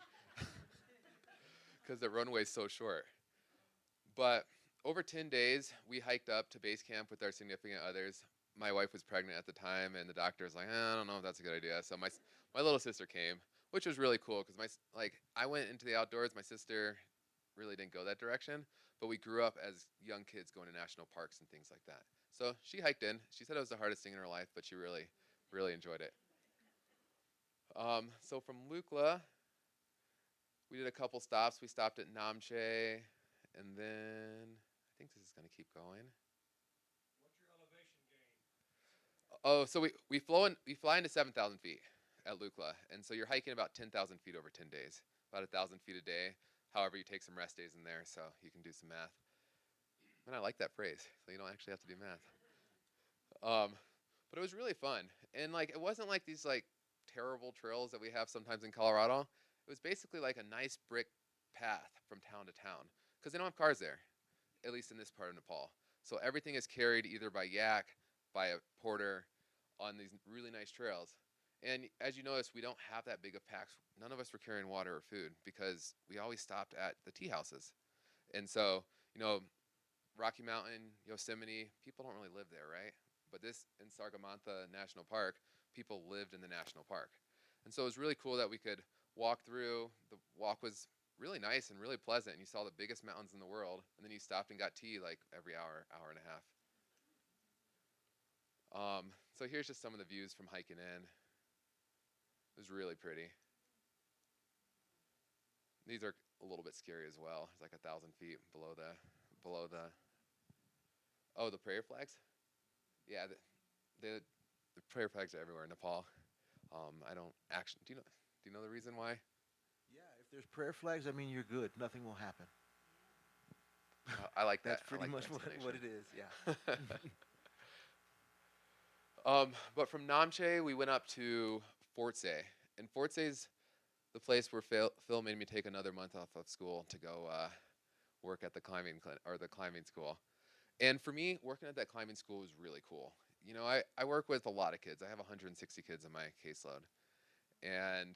because the runway is so short. But over 10 days, we hiked up to base camp with our significant others. My wife was pregnant at the time, and the doctor was like, I don't know if that's a good idea. So my little sister came, which was really cool because I went into the outdoors. My sister really didn't go that direction, but we grew up as young kids going to national parks and things like that. So she hiked in. She said it was the hardest thing in her life, but she really, really enjoyed it. So from Lukla, We did a couple stops. We stopped at Namche, and then I think this is gonna keep going. What's your elevation gain? Oh, so we fly into 7,000 feet at Lukla, and so you're hiking about 10,000 feet over 10 days, about 1,000 feet a day. However, you take some rest days in there, so you can do some math. And I like that phrase, so you don't actually have to do math. Um, but it was really fun, and like it wasn't like these like terrible trails that we have sometimes in Colorado. It was basically like a nice brick path from town to town because they don't have cars there, at least in this part of Nepal. So everything is carried either by yak, by a porter, on these really nice trails. And as you notice, we don't have that big of packs. None of us were carrying water or food because we always stopped at the tea houses. And so, you know, Rocky Mountain, Yosemite, people don't really live there, right? But this in Sargamantha National Park, people lived in the national park. And so it was really cool that we could walk through. The walk was really nice and really pleasant. And you saw the biggest mountains in the world. And then you stopped and got tea like every hour, hour and a half. So here's just some of the views from hiking in. It was really pretty. These are a little bit scary as well. It's like 1,000 feet below the. Oh, the prayer flags. Yeah, the prayer flags are everywhere in Nepal. I don't actually. Do you know the reason why? Yeah, if there's prayer flags, I mean you're good. Nothing will happen. I like that. That's I pretty like much the what it explanation. is. Yeah. But from Namche, we went up to Fort Say, and Fort Say's the place where Phil made me take another month off of school to go work at the the climbing school. And for me, working at that climbing school was really cool. You know, I work with a lot of kids. I have 160 kids in my caseload, and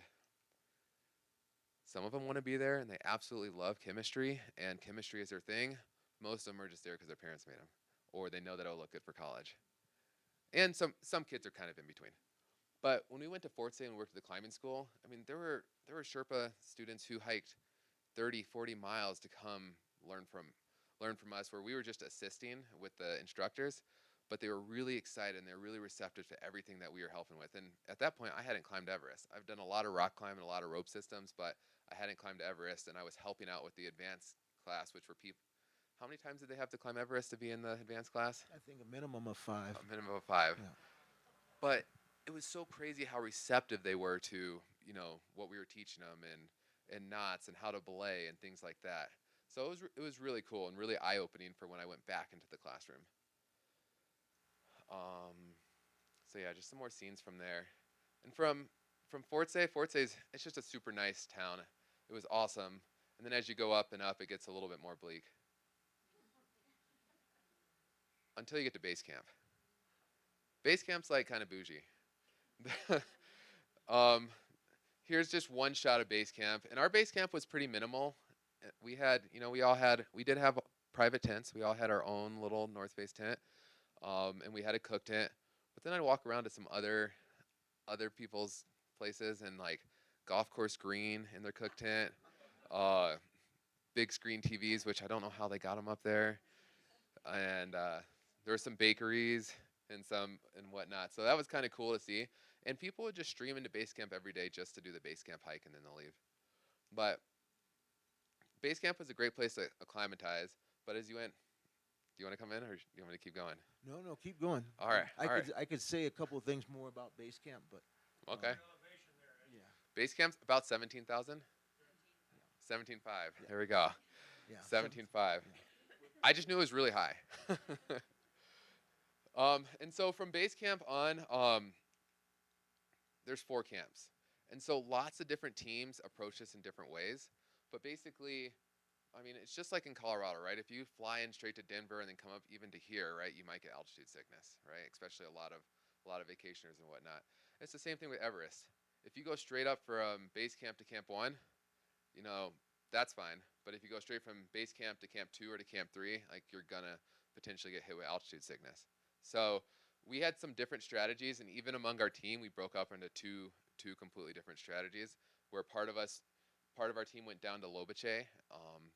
some of them want to be there, and they absolutely love chemistry, and chemistry is their thing. Most of them are just there because their parents made them, or they know that it'll look good for college. And some kids are kind of in between. But when we went to Fort Say and worked at the climbing school, I mean, there were Sherpa students who hiked 30, 40 miles to come learn from learn from us, where we were just assisting with the instructors, but they were really excited and they're really receptive to everything that we were helping with. And at that point, I hadn't climbed Everest. I've done a lot of rock climbing, a lot of rope systems, but I hadn't climbed Everest, and I was helping out with the advanced class, which were people. How many times did they have to climb Everest to be in the advanced class? I think a minimum of 5. A minimum of 5. Yeah. But it was so crazy how receptive they were to, what we were teaching them, and knots and how to belay and things like that. So it was really cool and really eye opening for when I went back into the classroom. So yeah, just some more scenes from there, and from Fort Say's, it's just a super nice town. It was awesome, and then as you go up and up, it gets a little bit more bleak until you get to base camp. Base camp's like kind of bougie. um, Here's just one shot of base camp, and our base camp was pretty minimal. We had, we did have private tents. We all had our own little North Face tent, and we had a cook tent. But then I'd walk around to some other people's places, and like golf course green in their cook tent, uh, big screen TVs, which I don't know how they got them up there, and there were some bakeries and whatnot. So that was kind of cool to see. And people would just stream into base camp every day just to do the base camp hike, and then they'll leave. But base camp was a great place to acclimatize. But as you went, do you want to come in, or do you want me to keep going? No, keep going. All right, I all could right. I could say a couple of things more about base camp, but Okay. Elevation there. yeah, Base camp's about 17,000. 17.5. Yeah. There we go. yeah, 17.5. yeah. I just knew it was really high. And so from base camp on, there's 4 camps. And so lots of different teams approach this in different ways. But basically, I mean, it's just like in Colorado, right? If you fly in straight to Denver and then come up even to here, right, you might get altitude sickness, right? Especially a lot of vacationers and whatnot. It's the same thing with Everest. If you go straight up from base camp to camp 1, you know, that's fine. But if you go straight from base camp to camp 2 or to camp 3, like you're gonna potentially get hit with altitude sickness. So we had some different strategies, and even among our team, we broke up into two completely different strategies. Where part of our team went down to Lobache.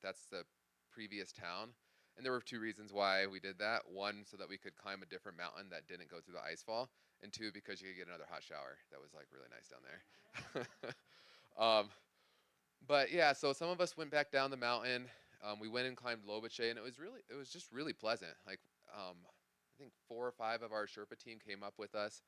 That's the previous town, and there were 2 reasons why we did that. One, so that we could climb a different mountain that didn't go through the ice fall, and 2, because you could get another hot shower. That was like really nice down there. um, But yeah, so some of us went back down the mountain. We went and climbed Lobuche, and it was just really pleasant. Like, I think 4 or 5 of our Sherpa team came up with us,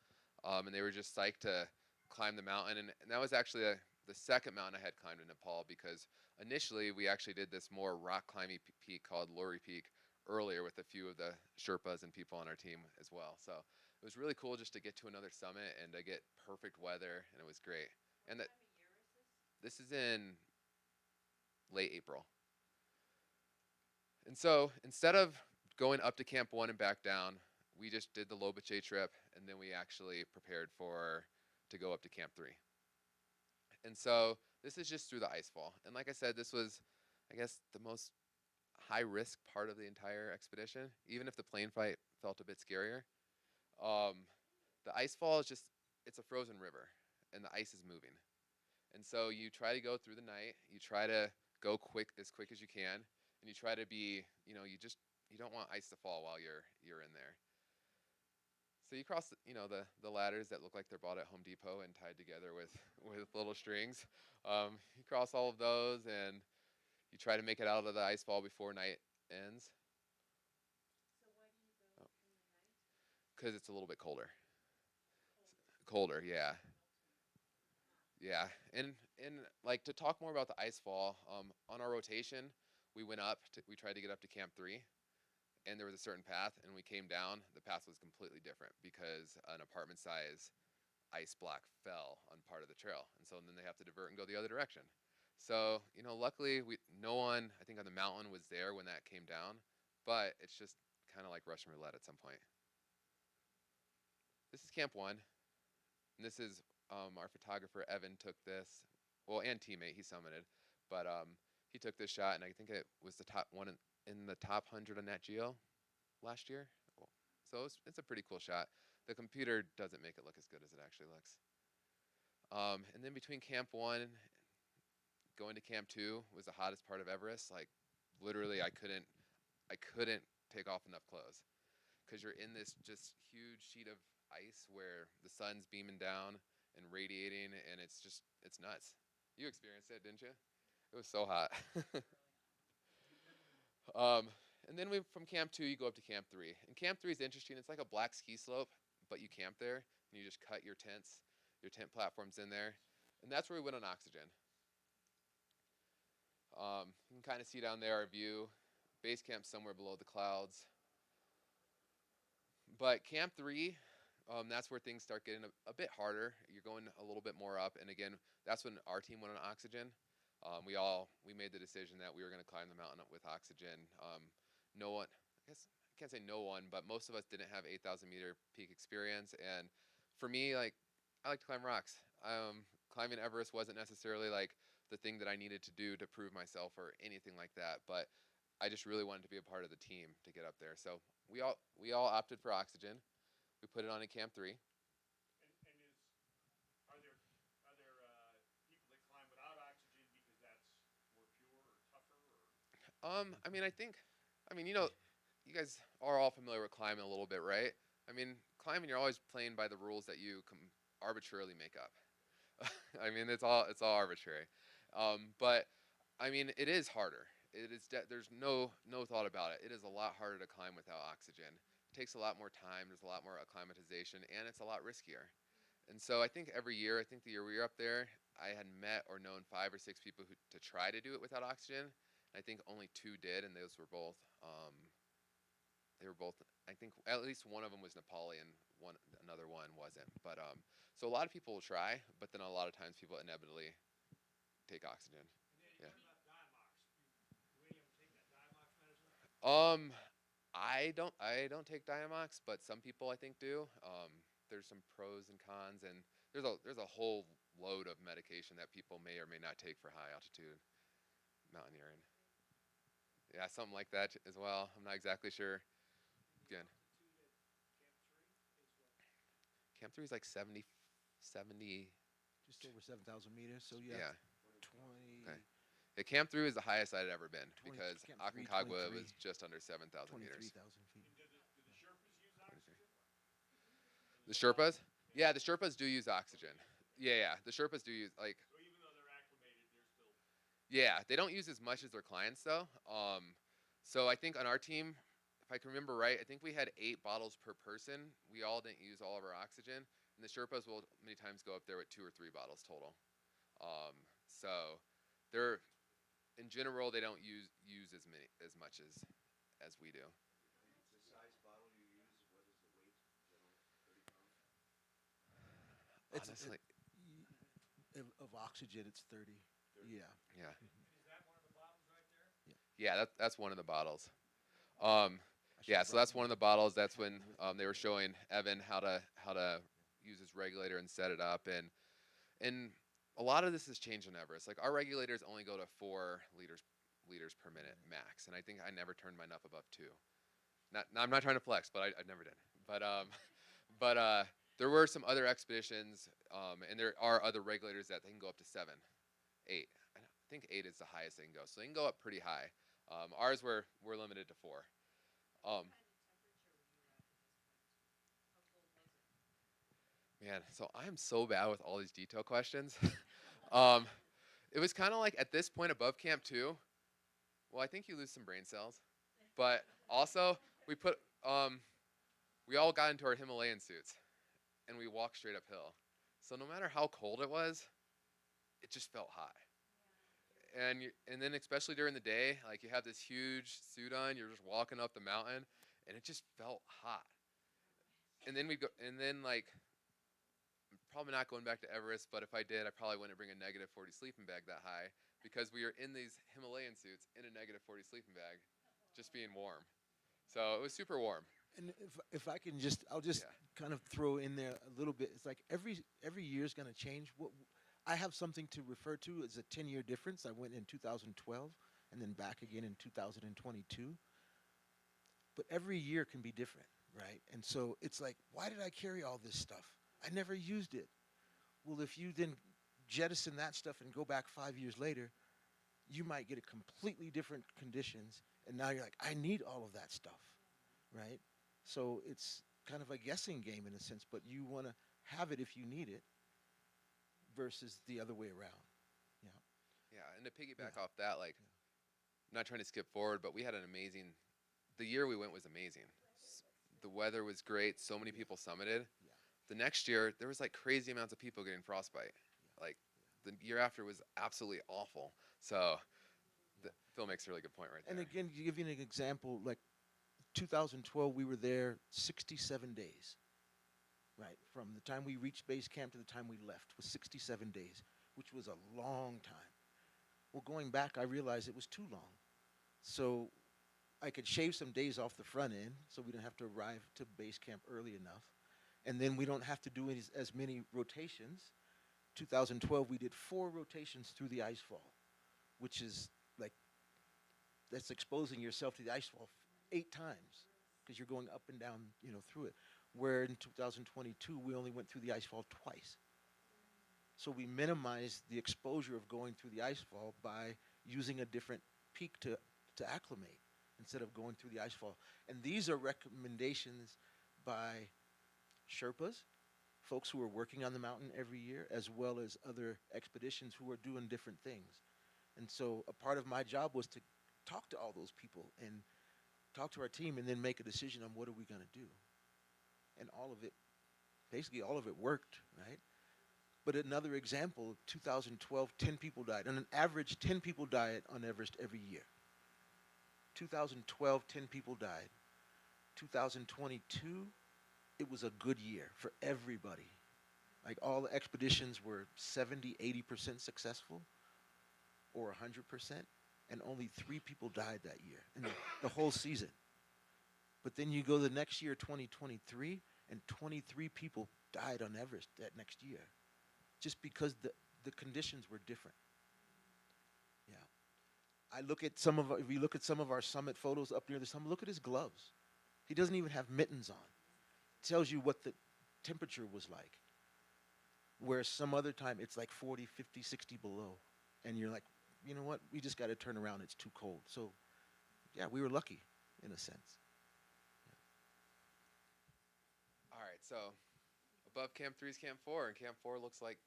and they were just psyched to climb the mountain. And that was actually the second mountain I had climbed in Nepal, because initially we actually did this more rock climbing peak called Lori Peak earlier with a few of the Sherpas and people on our team as well. So it was really cool just to get to another summit and to get perfect weather, and it was great. And that this is in late April. And so instead of going up to Camp 1 and back down, we just did the Lobuche trip, and then we actually prepared for to go up to Camp 3. And so this is just through the ice fall. And like I said, this was, I guess, the most high risk part of the entire expedition, even if the plane fight felt a bit scarier. Um, the ice fall is just, it's a frozen river, and the ice is moving. And so you try to go through the night, you try to go quick as you can, and you try to be, you don't want ice to fall while you're in there. So you cross, the ladders that look like they're bought at Home Depot and tied together with with little strings. You cross all of those, and you try to make it out of the ice fall before night ends. Because it's a little bit colder. Colder, yeah. Yeah, and like to talk more about the ice fall, on our rotation, we tried to get up to Camp 3, and there was a certain path, and we came down. The path was completely different because an apartment size ice block fell on part of the trail, and so then they have to divert and go the other direction. So luckily no one I think on the mountain was there when that came down, but it's just kind of like Russian roulette at some point. This is Camp 1. And this is our photographer Evan took this, well, and teammate, he summited, but he took this shot, and I think it was the top one in the top 100 on Nat Geo last year. So it's a pretty cool shot. The computer doesn't make it look as good as it actually looks. And then between Camp 1 going to Camp 2 was the hottest part of Everest. Like literally, I couldn't take off enough clothes because you're in this just huge sheet of ice where the sun's beaming down and radiating, and it's nuts. You experienced it, didn't you? It was so hot. um, and then from Camp 2, you go up to Camp 3. And Camp 3 is interesting. It's like a black ski slope, but you camp there, and you just cut your tent platforms in there. And that's where we went on oxygen. You can kind of see down there our view. Base camp somewhere below the clouds. But Camp 3, that's where things start getting a bit harder. You're going a little bit more up, and again, that's when our team went on oxygen. We made the decision that we were going to climb the mountain up with oxygen. No one, I guess I can't say no one, but most of us didn't have 8,000-meter peak experience. And for me, like I like to climb rocks. Climbing Everest wasn't necessarily like the thing that I needed to do to prove myself or anything like that, but I just really wanted to be a part of the team to get up there. So we all opted for oxygen. We put it on in Camp 3. And are there people that climb without oxygen because that's more pure or tougher or? I mean, you guys are all familiar with climbing a little bit, right? I mean, climbing, you're always playing by the rules that you arbitrarily make up. I mean, it's all arbitrary. But I mean, it is harder. There's no thought about it. It is a lot harder to climb without oxygen. It takes a lot more time. There's a lot more acclimatization, and it's a lot riskier. And so I think every year, I think the year we were up there, I had met or known 5 or 6 people to try to do it without oxygen. I think only 2 did, and those were both. They were both. I think at least one of them was Nepali, and another one wasn't. But so a lot of people will try, but then a lot of times people inevitably take oxygen. And then Yeah. what about Diamox? Do any of them take that Diamox medicine? Um, I don't take Diamox, but some people I think do. There's some pros and cons, and there's a whole load of medication that people may or may not take for high altitude mountaineering. Yeah, something like that as well. I'm not exactly sure. And the Again, altitude at Camp 3 is what? Camp 3 is like 70, 70. Just over 7,000 meters. So you have Yeah. 20, Okay. Yeah, Camp 3 is the highest I'd ever been 20 because Camp 3, Aconcagua 23, was just under 7,000 meters. 23,000 feet. And do the Sherpas use 23. oxygen? Or The the scouts? Sherpas? Yeah, the Sherpas do use oxygen. Yeah, yeah. The Sherpas do use like So even though they're acclimated, they're still. Yeah, they don't use as much as their clients though. So I think on our team, if I can remember right, I think we had 8 bottles per person. We all didn't use all of our oxygen, and the Sherpas will many times go up there with 2 or 3 bottles total. So they're in general they don't use as much as we do. The size bottle you use, what is the weight? General, 30 pounds. It's Honestly, of oxygen. It's 30. 30. Yeah. yeah, And is that one of the bottles right there? Yeah. yeah, that's one of the bottles. Um, I should yeah, have so brought that's my one of the bottles. That's hat when with they were showing Evan how to use his regulator and set it up, and a lot of this has changed on Everest. Like our regulators only go to 4 liters per minute max, and I think I never turned mine up above 2. I'm not trying to flex, but I never did. But but there were some other expeditions, and there are other regulators that they can go up to 7, 8. I think 8 is the highest they can go, so they can go up pretty high. Ours we're limited to 4. Um, Man, so I am so bad with all these detail questions. um, it was kind of like at this point above Camp 2. Well, I think you lose some brain cells, but also we put we all got into our Himalayan suits and we walked straight uphill. So no matter how cold it was, it just felt hot. And then especially during the day, like you have this huge suit on, you're just walking up the mountain, and it just felt hot. And then we go, and then like probably not going back to Everest, but if I did, I probably wouldn't bring a -40 sleeping bag that high because we were in these Himalayan suits in a -40 sleeping bag, just being warm. So it was super warm. And if I can just, I'll just Yeah. kind of throw in there a little bit. It's like every year is going to change. What I have something to refer to as a 10-year difference. I went in 2012 and then back again in 2022. But every year can be different, right? And so it's like, why did I carry all this stuff? I never used it. Well, if you then jettison that stuff and go back 5 years later, you might get a completely different conditions, and now you're like, I need all of that stuff, right? So it's kind of a guessing game in a sense, but you want to have it if you need it versus the other way around. Yeah. Yeah, and to piggyback Yeah. off that, like, I'm not trying to skip forward, but we had an amazing. The year we went was amazing. The weather was great. So many people summited. Yeah. The next year, there was like crazy amounts of people getting frostbite. Like the year after was absolutely awful. So Phil makes a really good point right And there. again, to give you an example, like 2012, we were there 67 days, right? From the time we reached base camp to the time we left was 67 days, which was a long time. Well, going back, I realized it was too long. So I could shave some days off the front end so we don't have to arrive to base camp early enough. And then we don't have to do as many rotations. 2012, we did 4 rotations through the ice fall, which is like, that's exposing yourself to the ice fall 8 times because you're going up and down, through it. Where in 2022, we only went through the ice fall twice. So we minimized the exposure of going through the ice fall by using a different peak to acclimate instead of going through the ice fall. And these are recommendations by Sherpas, folks who are working on the mountain every year, as well as other expeditions who are doing different things. And so a part of my job was to talk to all those people and talk to our team and then make a decision on what are we going to do. And basically all of it worked, right? But another example, 2012, 10 people died. On an average, 10 people died on Everest every year. 2012, 10 people died. 2022, it was a good year for everybody. Like all the expeditions were 70, 80% successful or 100%, and only 3 people died that year in the whole season. But then you go the next year, 2023, and 23 people died on Everest that next year just because the conditions were different. Yeah. If you look at some of our summit photos up near the summit, look at his gloves. He doesn't even have mittens on. It tells you what the temperature was like. Whereas some other time it's like 40, 50, 60 below. And you're like, you know what? We just got to turn around. It's too cold. So, yeah, we were lucky in a sense. All right, so above Camp 3 is Camp 4, and Camp 4 looks like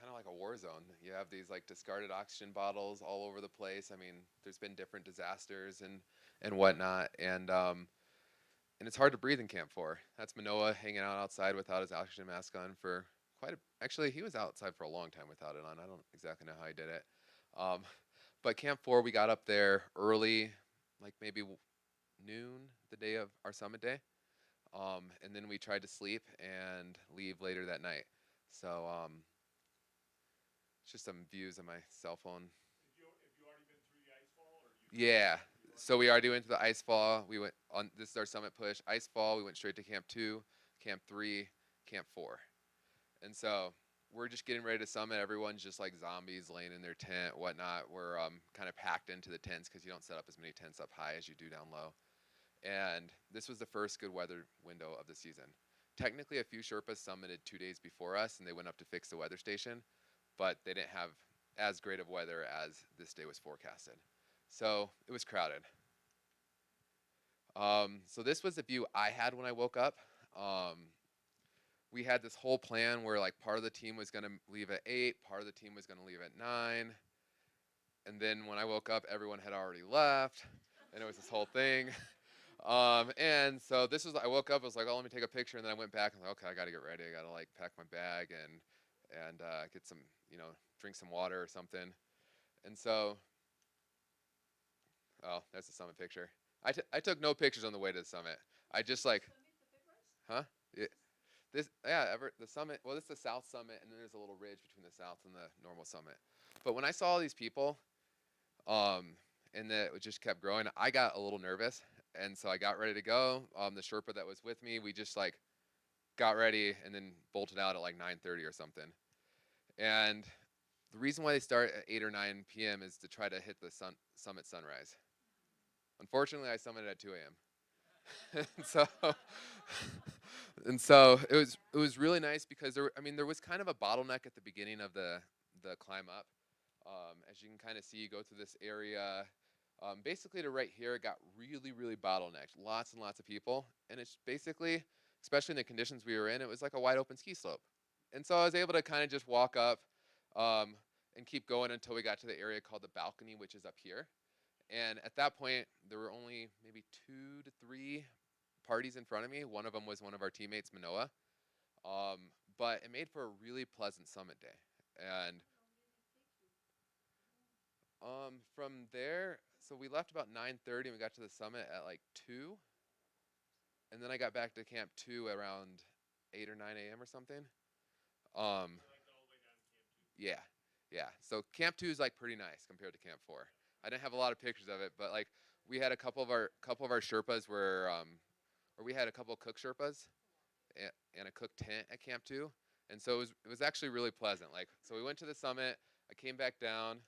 kind of like a war zone. You have these like discarded oxygen bottles all over the place. I mean, there's been different disasters and whatnot, and it's hard to breathe in Camp 4. That's Manoa hanging out outside without his oxygen mask on for quite a. Actually, he was outside for a long time without it on. I don't exactly know how he did it. Um, but Camp 4, we got up there early, like maybe noon the day of our summit day. And then we tried to sleep and leave later that night. So it's just some views on my cell phone. Have you already been through the ice fall, or Yeah. you already So we already went to the ice fall. We went on. This is our summit push. Ice fall. We went straight to Camp 2, Camp 3, Camp 4, and so we're just getting ready to summit. Everyone's just like zombies laying in their tent, whatnot. We're kind of packed into the tents because you don't set up as many tents up high as you do down low. And this was the first good weather window of the season. Technically, a few Sherpas summited 2 days before us, and they went up to fix the weather station, but they didn't have as great of weather as this day was forecasted. So it was crowded. So this was the view I had when I woke up. Um, we had this whole plan where like part of the team was going to leave at 8, part of the team was going to leave at 9. And then when I woke up, everyone had already left, and it was this whole thing. And so this was, I woke up, I was like, oh, let me take a picture. And then I went back and like, okay, I got to get ready. I got to like pack my bag and get some, drink some water or something. And so, oh, that's the summit picture. I took no pictures on the way to the summit. I just like, huh? Yeah, the summit. Well, this is the south summit, and then there's a little ridge between the south and the normal summit. But when I saw all these people, and that it just kept growing, I got a little nervous, and so I got ready to go. The Sherpa that was with me, we just like got ready and then bolted out at like 9:30 or something. And the reason why they start at 8 or 9 p.m. is to try to hit the summit sunrise. Unfortunately, I summited at 2 a.m. and so and so it was really nice because there was kind of a bottleneck at the beginning of the climb up. As you can kind of see, you go through this area. Basically, to right here, it got really, really bottlenecked. Lots and lots of people, and it's basically, especially in the conditions we were in, it was like a wide open ski slope. And so I was able to kind of just walk up um, and keep going until we got to the area called the balcony, which is up here. And at that point, there were only maybe 2 to 3 parties in front of me. One of them was one of our teammates, Manoa. But it made for a really pleasant summit day. And from there, so we left about 9:30 and we got to the summit at like 2. And then I got back to Camp 2 around 8 or 9 a.m. or something. Um, yeah, yeah. So Camp 2 is like pretty nice compared to Camp 4. I didn't have a lot of pictures of it, but like we had a couple of our Sherpas or we had a couple of cook Sherpas and a cook tent at Camp 2, and so it was actually really pleasant. Like so, we went to the summit. I came back down,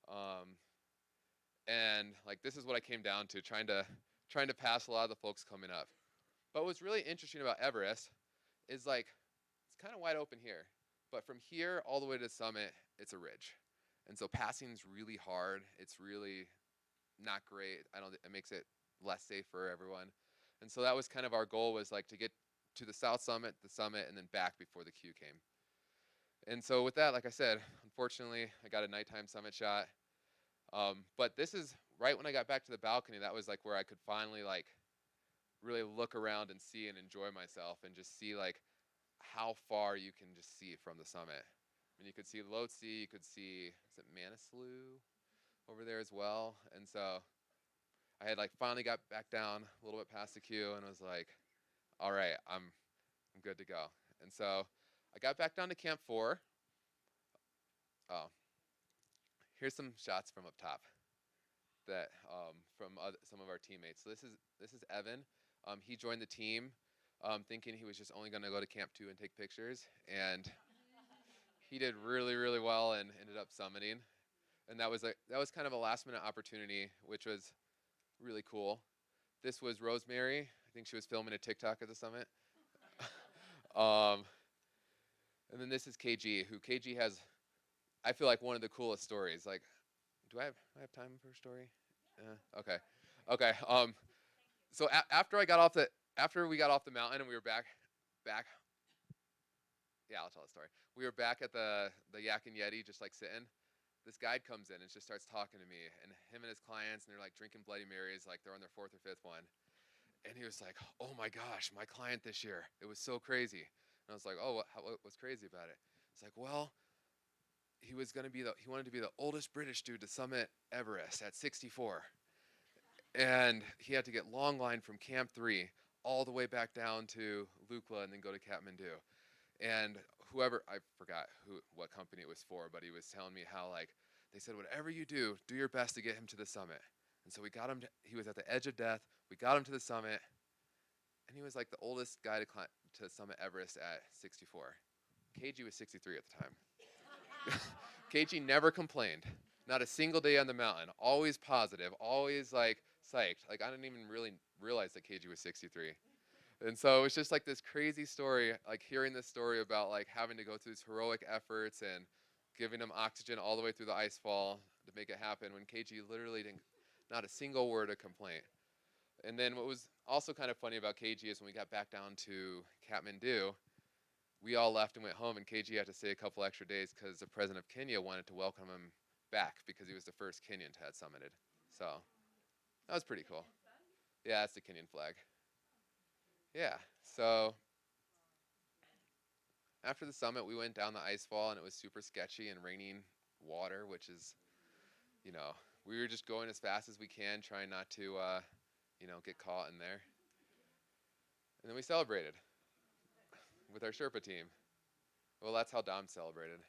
um, and like this is what I came down to, trying to pass a lot of the folks coming up. But what's really interesting about Everest is like it's kind of wide open here, but from here all the way to the summit, it's a ridge, and so passing is really hard. It's really not great. I don't. It makes it less safe for everyone, and so that was kind of our goal was like to get to the south summit, the summit, and then back before the queue came. And so with that, like I said, unfortunately, I got a nighttime summit shot. But this is right when I got back to the balcony. That was like where I could finally like really look around and see and enjoy myself and just see like how far you can just see from the summit. I mean, you could see Lhotse, you could see is it Manaslu over there as well. And so I had like finally got back down a little bit past the queue and was like, all right, I'm good to go. And so I got back down to Camp 4. Oh, here's some shots from up top that from some of our teammates. So this is Evan. He joined the team thinking he was just only going to go to Camp 2 and take pictures, and he did really really well and ended up summiting. And that was kind of a last minute opportunity, which was really cool. This was Rosemary. I think she was filming a TikTok at the summit. um, and then this is KG, who KG has, I feel like one of the coolest stories. Like, do I have time for a story? Okay, okay. So after we got off the mountain and we were back Yeah, I'll tell the story. We were back at the Yak and Yeti, just like sitting. This guide comes in and just starts talking to me, and him and his clients, and they're like drinking Bloody Marys, like they're on their fourth or fifth one. And he was like, "Oh my gosh, my client this year, it was so crazy." And I was like, "Oh, what's crazy about it?" It's like, "Well, he wanted to be the oldest British dude to summit Everest at 64, and he had to get long line from Camp 3 all the way back down to Lukla and then go to Kathmandu." And whoever, I forgot what company it was for, but he was telling me how, like, they said, "Whatever you do your best to get him to the summit." And so we got him he was at the edge of death. We got him to the summit, and he was like the oldest guy to summit Everest at 64. KG was 63 at the time. KG never complained. Not a single day on the mountain. Always positive. Always like psyched. Like, I didn't even really realize that KG was 63. And so it's just like this crazy story, like hearing this story about like having to go through these heroic efforts and giving him oxygen all the way through the ice fall to make it happen when KG literally didn't, not a single word of complaint. And then what was also kind of funny about KG is when we got back down to Kathmandu, we all left and went home, and KG had to stay a couple extra days because the president of Kenya wanted to welcome him back because he was the first Kenyan to have summited. So that was pretty cool. Yeah, that's the Kenyan flag. Yeah. So after the summit, we went down the ice fall, and it was super sketchy and raining water, which is, you know, we were just going as fast as we can, trying not to, get caught in there. And then we celebrated with our Sherpa team. Well, that's how Dom celebrated.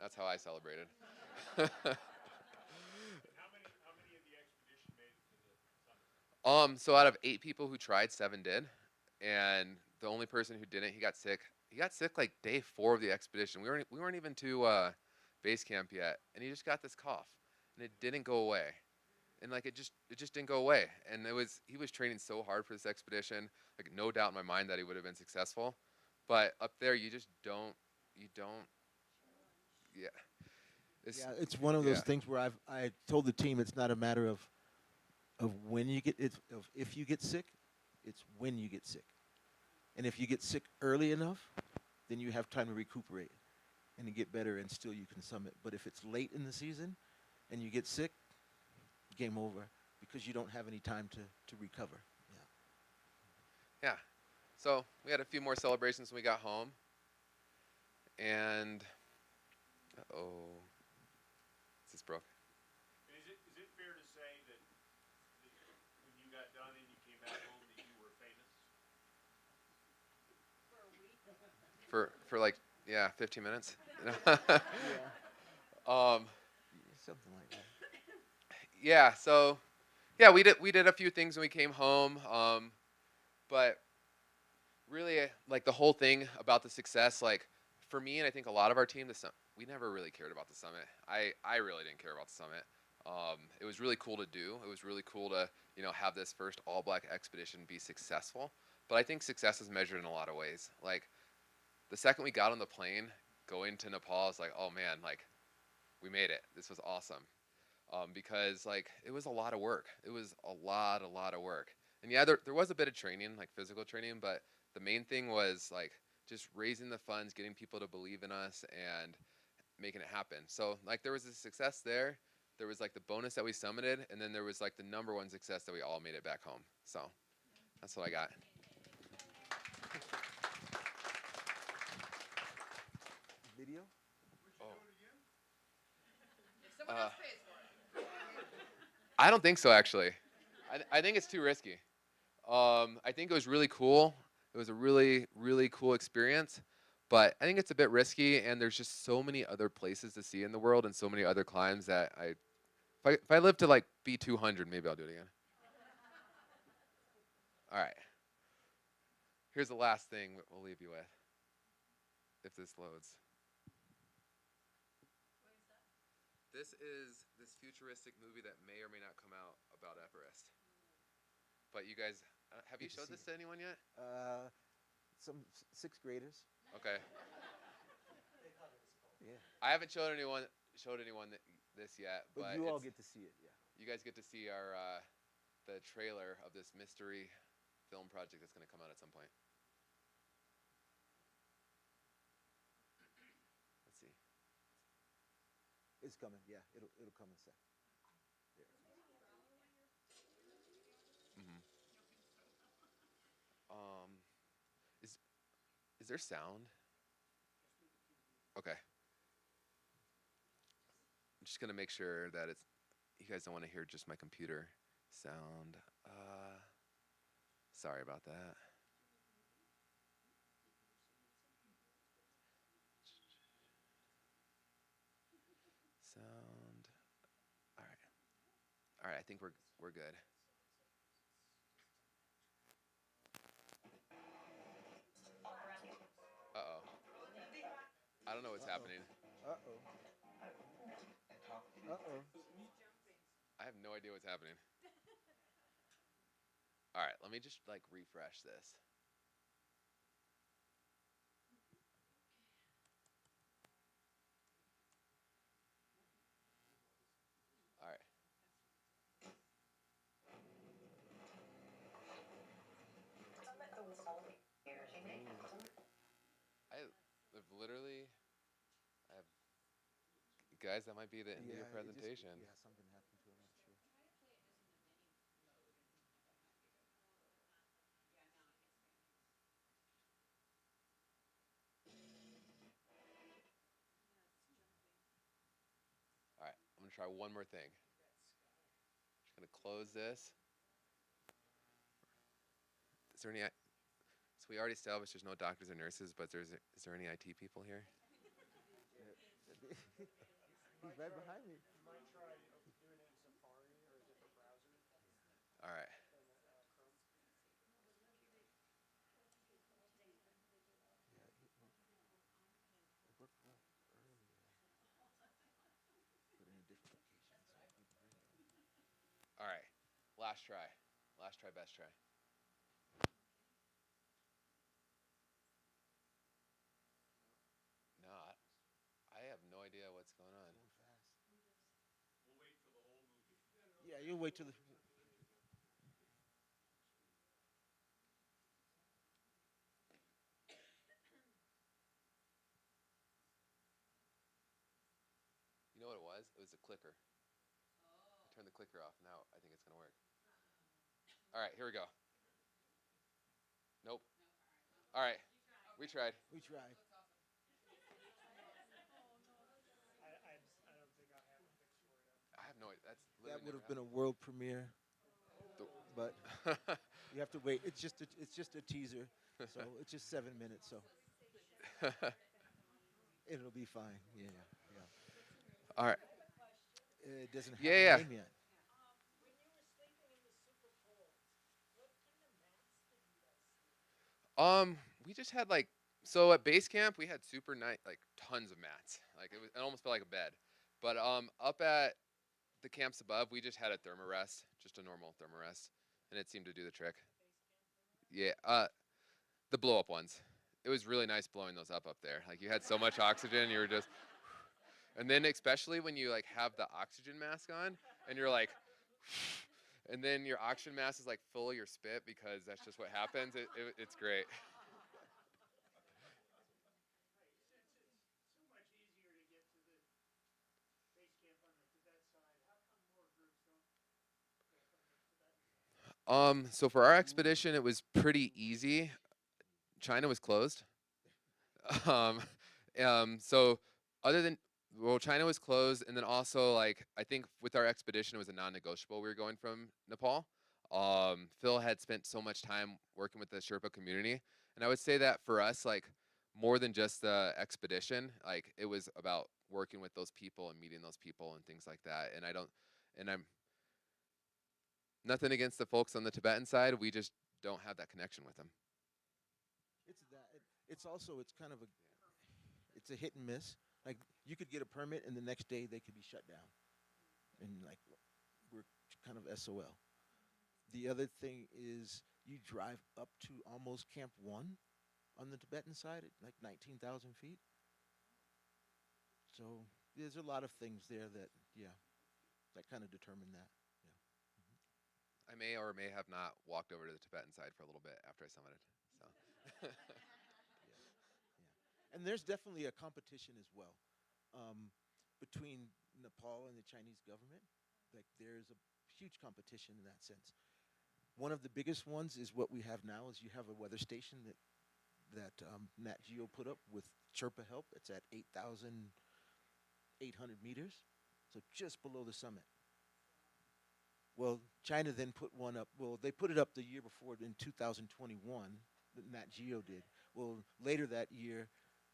That's how I celebrated. And how many of the expedition made it to the summit? So out of 8 people who tried, 7 did, and the only person who didn't, he got sick. He got sick like day 4 of the expedition. We weren't even to base camp yet, and he just got this cough, and it didn't go away, and like it just didn't go away. And he was training so hard for this expedition, like no doubt in my mind that he would have been successful, but up there you don't, yeah, it's Yeah, it's one of those yeah. things where I told the team it's not a matter of when you get it's of if you get sick, it's when you get sick. And if you get sick early enough, then you have time to recuperate and to get better, and still you can summit. But if it's late in the season and you get sick, game over because you don't have any time to recover. Yeah. So we had a few more celebrations when we got home, and oh, this broke. Is it fair to say that when you got done and you came back home that you were famous? For like, yeah, 15 minutes. Yeah. um, Something like that. yeah. So yeah, we did a few things when we came home. But really, like the whole thing about the success, like for me and I think a lot of our team, we never really cared about the summit. I really didn't care about the summit. It was really cool to do. It was really cool to have this first all black expedition be successful. But I think success is measured in a lot of ways. Like the second we got on the plane going to Nepal, I was like, oh man, like we made it. This was awesome. Because like it was a lot of work. It was a lot of work. And yeah, there was a bit of training, like physical training, but the main thing was like just raising the funds, getting people to believe in us, and making it happen. So like there was a success there. There was like the bonus that we summited, and then there was like the number one success that we all made it back home. So that's what I got. Video? Oh. I don't think so, actually. I think it's too risky. I think it was really cool. It was a really, really cool experience, but I think it's a bit risky, and there's just so many other places to see in the world and so many other climbs that if I live to like be 200, maybe I'll do it again. All right. Here's the last thing we'll leave you with, if this loads. This is this futuristic movie that may or may not come out about Everest. But you guys, have you Good to showed see this to anyone yet? Some sixth graders. Okay. Yeah. I haven't showed anyone this yet, But but you all get to see it, yeah. you guys get to see our the trailer of this mystery film project that's going to come out at some point. It's coming. Yeah, it'll come in a sec. There. Hmm. Um, is is there sound? Okay, I'm just gonna make sure that it's. You guys don't want to hear just my computer sound. Sorry about that. Sound. All right. All right. I think we're good. Uh oh. I don't know what's Uh oh. happening. Uh oh. Uh oh. I have no idea what's happening. All right. Let me just like refresh this. All right. I have literally. I have guys. That might be the end of Yeah, your it just presentation. yeah something happened to him. I'm sure. All right. I'm gonna try one more thing. Just gonna close this. Is there any? So we already established there's no doctors or nurses, but is there any IT people here? He's right behind me. You might try doing it in Safari or a different browser All right. than Chrome. Yeah, it worked well earlier, but in a different location. So here we go. All right. Last try. Last try. Best try. No, I have no idea what's going on. Going fast. We'll wait for the whole movie. Yeah, you'll wait till the. You know what it was? It was a clicker. I turned the clicker off. Now I think it's gonna work. All right. Here we go. Nope. All right. We tried. We tried. I don't think I have a fix for you. I have no idea. That's That literally would never have been a happened. world premiere, but The- you have to wait. It's just a teaser, so it's just 7 minutes. So it'll be fine. Yeah, yeah. All right. It doesn't have a Yeah, name yet. When you were sleeping in the super cold, what kind of mats did you guys sleep? yeah. We just had like so at base camp we had super nice like tons of mats. Like it almost felt like a bed. But up at the camps above we just had a thermarest, just a normal thermarest, and it seemed to do the trick. Yeah. The blow up ones. It was really nice blowing those up there. Like you had so much oxygen, you were just and then especially when you like have the oxygen mask on and you're like and then your oxygen mask is like full of your spit because that's just what happens. It's great. Right, since it's so much easier to get to the base camp on the Tibet side, how come more groups don't go from the Tibetan side? So for our expedition, it was pretty easy. China was closed. Um, so other than well, China was closed, and then also like I think with our expedition, it was a non-negotiable. We were going from Nepal. Phil had spent so much time working with the Sherpa community, and I would say that for us, like more than just the expedition, like it was about working with those people and meeting those people and things like that. And I don't, and I'm nothing against the folks on the Tibetan side. We just don't have that connection with them. It's that. It's also it's kind of a it's a hit and miss. Like you could get a permit and the next day they could be shut down, and like we're kind of SOL. The other thing is you drive up to almost Camp One on the Tibetan side at like 19,000 feet. So there's a lot of things there that yeah that kind of determine that. Yeah. I may or may have not walked over to the Tibetan side for a little bit after I summited. So, Yeah, yeah. And there's definitely a competition as well between Nepal and the Chinese government. Like there's a huge competition in that sense. One of the biggest ones is what we have now is you have a weather station that Nat Geo put up with Chirpa help. It's at 8,800 meters, so just below the summit. Well, China then put one up. Well, they put it up the year before in 2021. Nat Geo did. Well, later that year,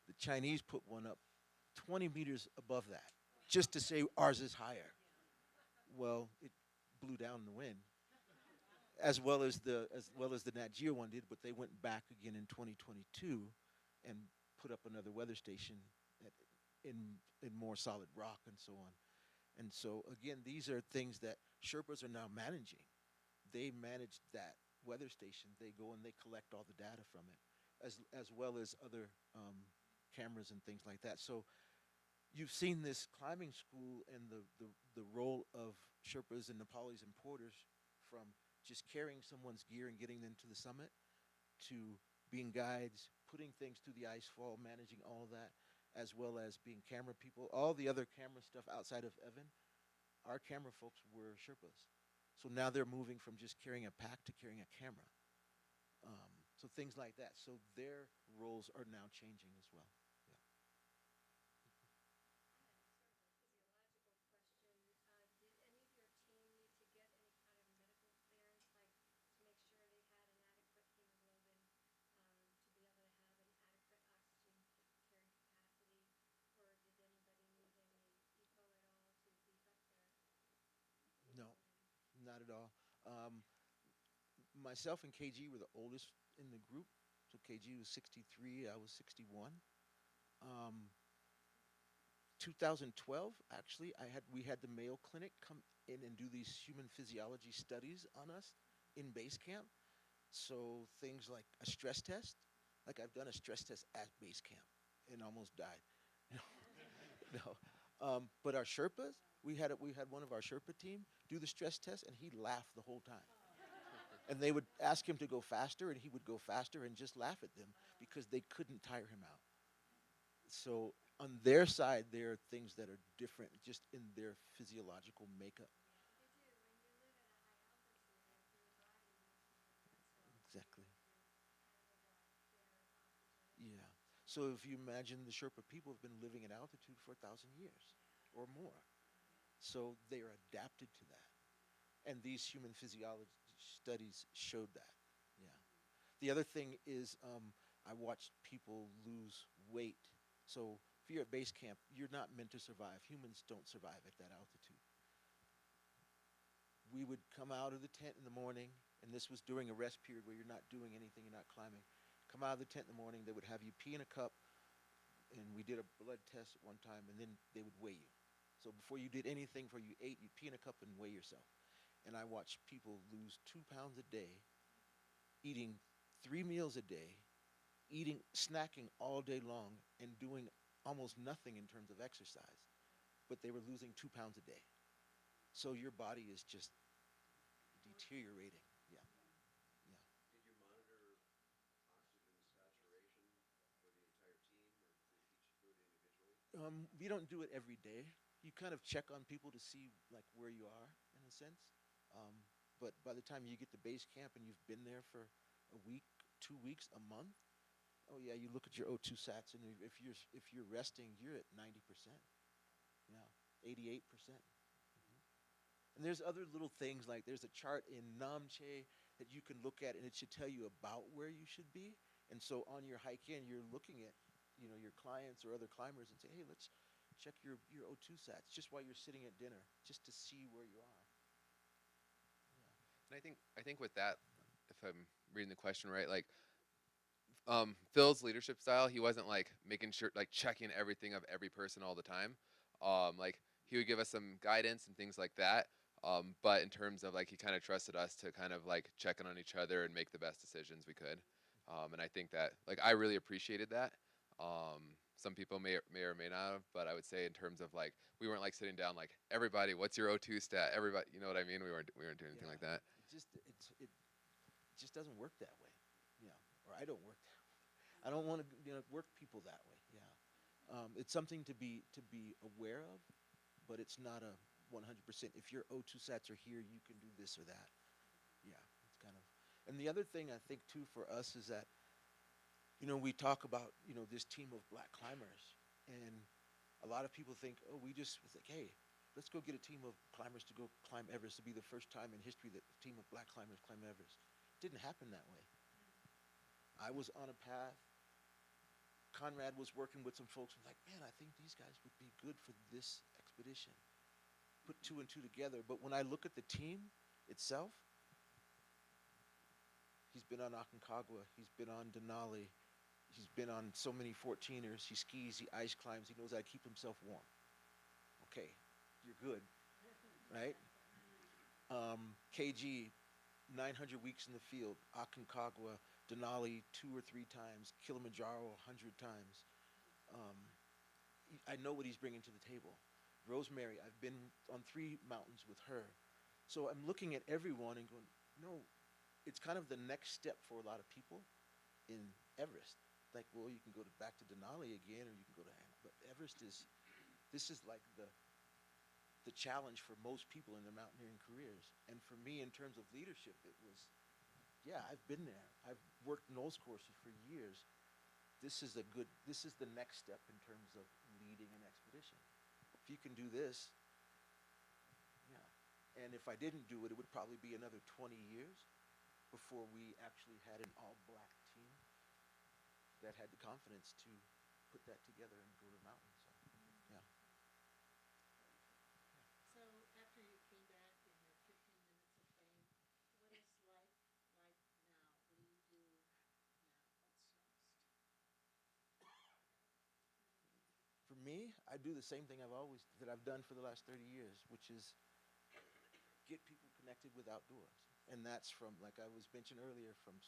the Chinese put one up 20 meters above that, just to say ours is higher. Well, it blew down in the wind, as well as the Nat Geo one did. But they went back again in 2022 and put up another weather station at, in more solid rock and so on. And so again, these are things that Sherpas are now managing. They manage that weather station. They go and they collect all the data from it, as well as other cameras and things like that. So you've seen this climbing school and the role of Sherpas and Nepalis and porters from just carrying someone's gear and getting them to the summit to being guides, putting things through the ice fall, managing all of that, as well as being camera people. All the other camera stuff outside of Evan, our camera folks were Sherpas. So now they're moving from just carrying a pack to carrying a camera. So things like that. So their roles are now changing as well. Yeah. No, not at all. Myself and KG were the oldest in the group. So KG was 63, I was 61. Um, 2012, actually, we had the Mayo Clinic come in and do these human physiology studies on us in base camp. So things like a stress test, like I've done a stress test at base camp and almost died. No. But our Sherpas, we had one of our Sherpa team do the stress test, and he laughed the whole time. And they would ask him to go faster, and he would go faster and just laugh at them because they couldn't tire him out. So on their side, there are things that are different just in their physiological makeup. Exactly. Yeah. So if you imagine the Sherpa people have been living at altitude for 1,000 years or more, so they are adapted to that. And these human physiology studies showed that. Yeah. The other thing is, I watched people lose weight. So if you're at base camp, you're not meant to survive. Humans don't survive at that altitude. We would come out of the tent in the morning, and this was during a rest period where you're not doing anything, you're not climbing. Come out of the tent in the morning, they would have you pee in a cup, and we did a blood test at one time, and then they would weigh you. So before you did anything, before you ate, you'd pee in a cup and weigh yourself. And I watched people lose 2 pounds a day, eating 3 meals a day, snacking all day long, and doing almost nothing in terms of exercise. But they were losing 2 pounds a day. So your body is just deteriorating. Yeah, yeah. We don't do it every day. You kind of check on people to see like where you are in a sense. Um, but by the time you get to base camp and you've been there for a week, 2 weeks, a month, oh yeah, you look at your O2 sats, and if you're resting, you're at 90%. Yeah, 88%. And there's other little things like there's a chart in Namche that you can look at, and it should tell you about where you should be. And so on your hike in, you're looking at, your clients or other climbers and say, hey, let's check your O2 sats just while you're sitting at dinner, just to see where you are. And I think with that, if I'm reading the question right, like Phil's leadership style, he wasn't like making sure like checking everything of every person all the time. Like he would give us some guidance and things like that. But in terms of like he kind of trusted us to kind of like check in on each other and make the best decisions we could. And I think that like I really appreciated that. Some people may or may not have, but I would say in terms of like we weren't like sitting down like everybody, what's your O2 stat? Everybody, you know what I mean? We weren't doing anything Yeah, like that. it just doesn't work that way. Yeah, or I don't work that. I don't want to work people that way. Yeah, it's something to be aware of, but it's not a 100%. If your O2 sats are here, you can do this or that. Yeah, it's kind of. And the other thing I think too for us is that we talk about this team of black climbers, and a lot of people think, oh, we just it's like, hey, let's go get a team of climbers to go climb Everest. To be the first time in history that a team of black climbers climb Everest. It didn't happen that way. I was on a path. Conrad was working with some folks. I'm like, man, I think these guys would be good for this expedition. Put two and two together. But when I look at the team itself, he's been on Aconcagua. He's been on Denali. He's been on so many 14ers. He skis, he ice climbs. He knows how to keep himself warm. Okay, you're good, right? KG, 900 weeks in the field. Aconcagua, Denali 2 or 3 times. Kilimanjaro 100 times. Um, I know what he's bringing to the table. Rosemary, I've been on 3 mountains with her. So I'm looking at everyone and going, no, it's kind of the next step for a lot of people in Everest. Like, well, you can go back to Denali again, or you can go to, but Everest is, this is like the challenge for most people in their mountaineering careers. And for me, in terms of leadership, it was, yeah, I've been there. I've worked nose courses for years. This is the next step in terms of leading an expedition. If you can do this, yeah. And if I didn't do it, it would probably be another 20 years before we actually had an all black team that had the confidence to put that together and go to the mountains. So, yeah. So after you came back in your 15 minutes of fame, what is life like now? What do you do now? What's next? For me, I do the same thing I've done for the last 30 years, which is get people connected with outdoors. And that's from, like I was mentioned earlier, from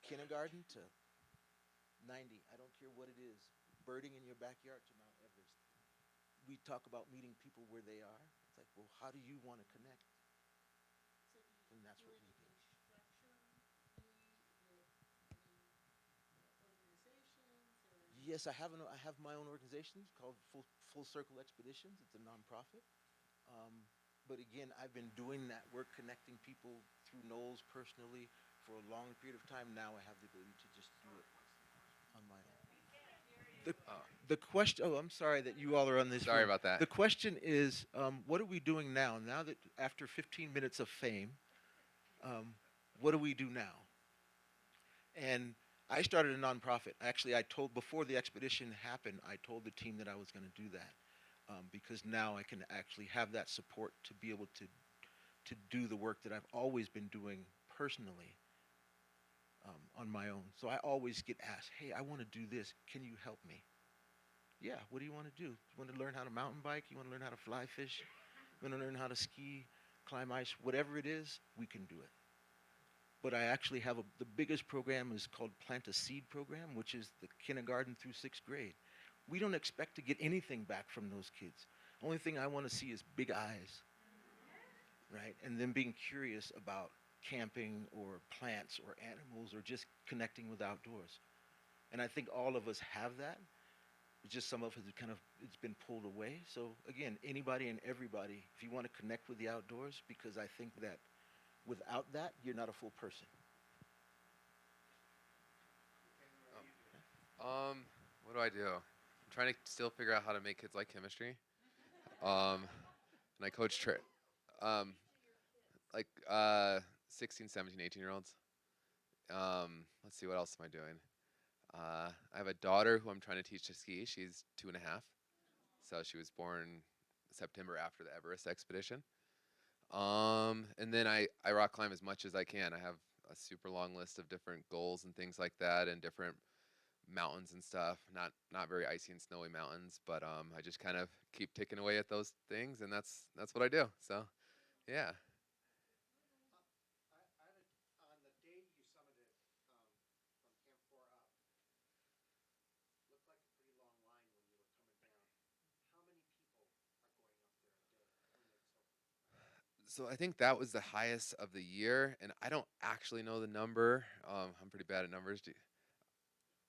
kindergarten to 90. I don't care what it is. Birding in your backyard to Mount Everest. We talk about meeting people where they are. It's like, well, how do you want to connect? So do you And that's do what we any do. instruction with any organizations or? Yes, I have my own organization called Full Circle Expeditions. It's a nonprofit. But again, I've been doing that work, connecting people through Knowles personally for a long period of time. Now I have the ability to just do it on my own. The, Oh, the question, oh, I'm sorry that you all are on this sorry room. about that. The question is, what are we doing now? Now that after 15 minutes of fame, um, what do we do now? And I started a nonprofit. Actually, before the expedition happened, I told the team that I was going to do that because now I can actually have that support to be able to do the work that I've always been doing personally on my own. So I always get asked, "Hey, I want to do this. Can you help me?" Yeah. What do you want to do? You want to learn how to mountain bike? You want to learn how to fly fish? You want to learn how to ski, climb ice? Whatever it is, we can do it. But I actually have the biggest program is called Plant a Seed program, which is the kindergarten through 6th grade. We don't expect to get anything back from those kids. Only thing I want to see is big eyes, right? And them being curious about camping or plants or animals or just connecting with outdoors. And I think all of us have that. It's just some of us it's been pulled away. So again, anybody and everybody, if you want to connect with the outdoors, because I think that without that, you're not a full person. What do I do? I'm trying to still figure out how to make kids like chemistry. Um, and I coach um, like 16, 17, 18-year olds. Let's see, what else am I doing? I have a daughter who I'm trying to teach to ski. She's 2.5, so she was born September after the Everest expedition. And then I rock climb as much as I can. I have a super long list of different goals and things like that, and different mountains and stuff. Not very icy and snowy mountains, but I just kind of keep ticking away at those things, and that's what I do. So, yeah. On the day you summited from Camp 4 up, looked like a pretty long line when you were coming down. How many people are going up there a day when it's open? So I think that was the highest of the year, and I don't actually know the number. I'm pretty bad at numbers.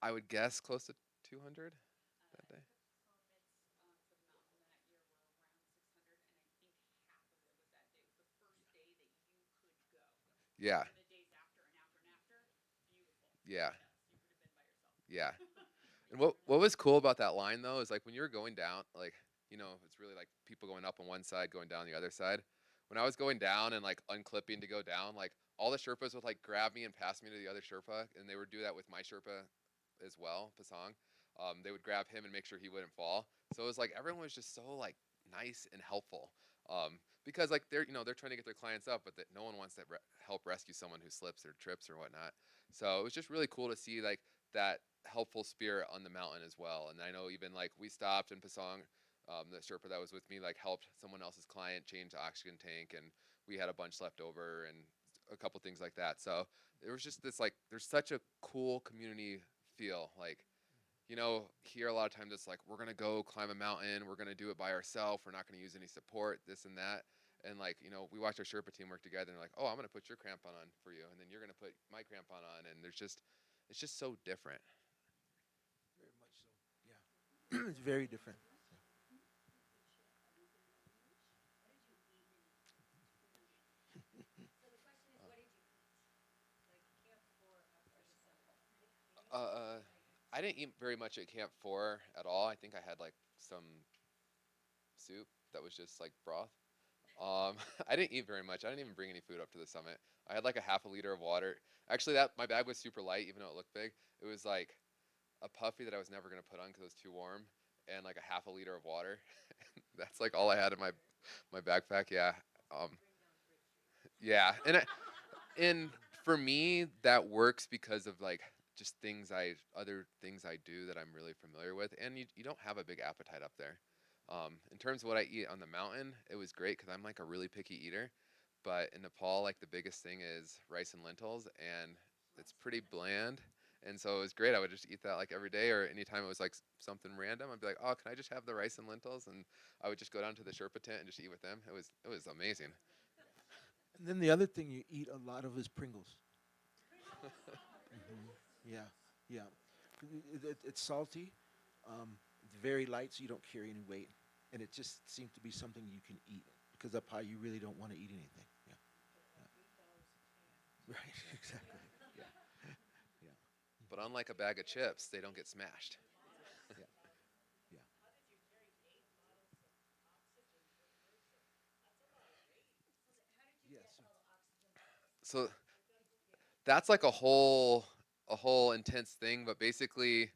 I would guess close to 200 that day. Yeah. Yeah. Yeah. And what was cool about that line though is like when you were going down, like it's really like people going up on one side, going down the other side. When I was going down and like unclipping to go down, like all the Sherpas would like grab me and pass me to the other Sherpa, and they would do that with my Sherpa as well, Pasang. They would grab him and make sure he wouldn't fall. So it was like everyone was just so like nice and helpful. Because like they're trying to get their clients up, but that no one wants to help rescue someone who slips or trips or whatnot. So it was just really cool to see like that helpful spirit on the mountain as well. And I know even like we stopped in Pasong, the Sherpa that was with me like helped someone else's client change the oxygen tank, and we had a bunch left over and a couple things like that. So there was just this like there's such a cool community feel. Like here a lot of times it's like we're gonna go climb a mountain, we're gonna do it by ourselves, we're not gonna use any support, this and that. And like we watch our Sherpa team work together, and they're like, oh, I'm gonna put your crampon on for you, and then you're gonna put my crampon on, and it's just so different. Very much so. Yeah, it's very different. Uh, I didn't eat very much at Camp 4 at all. I think I had like some soup that was just like broth. I didn't eat very much. I didn't even bring any food up to the summit. I had like a half a liter of water. Actually, that my bag was super light, even though it looked big. It was like a puffy that I was never gonna put on because it was too warm, and like a half a liter of water. That's like all I had in my backpack. Yeah. Um, yeah, and for me that works because of like just other things I do that I'm really familiar with, and you don't have a big appetite up there. In terms of what I eat on the mountain, it was great because I'm like a really picky eater. But in Nepal, like the biggest thing is rice and lentils, and it's pretty bland. And so it was great. I would just eat that like every day, or anytime it was like something random, I'd be like, "Oh, can I just have the rice and lentils?" And I would just go down to the Sherpa tent and just eat with them. It was amazing. And then the other thing you eat a lot of is Pringles. Yeah, yeah. It's salty. It's very light, so you don't carry any weight, and it just seems to be something you can eat because up high you really don't want to eat anything. Yeah, yeah. Right. Exactly. Yeah, yeah, But unlike a bag of chips, they don't get smashed. yeah, yeah. Yes. So that's like a whole intense thing, but basically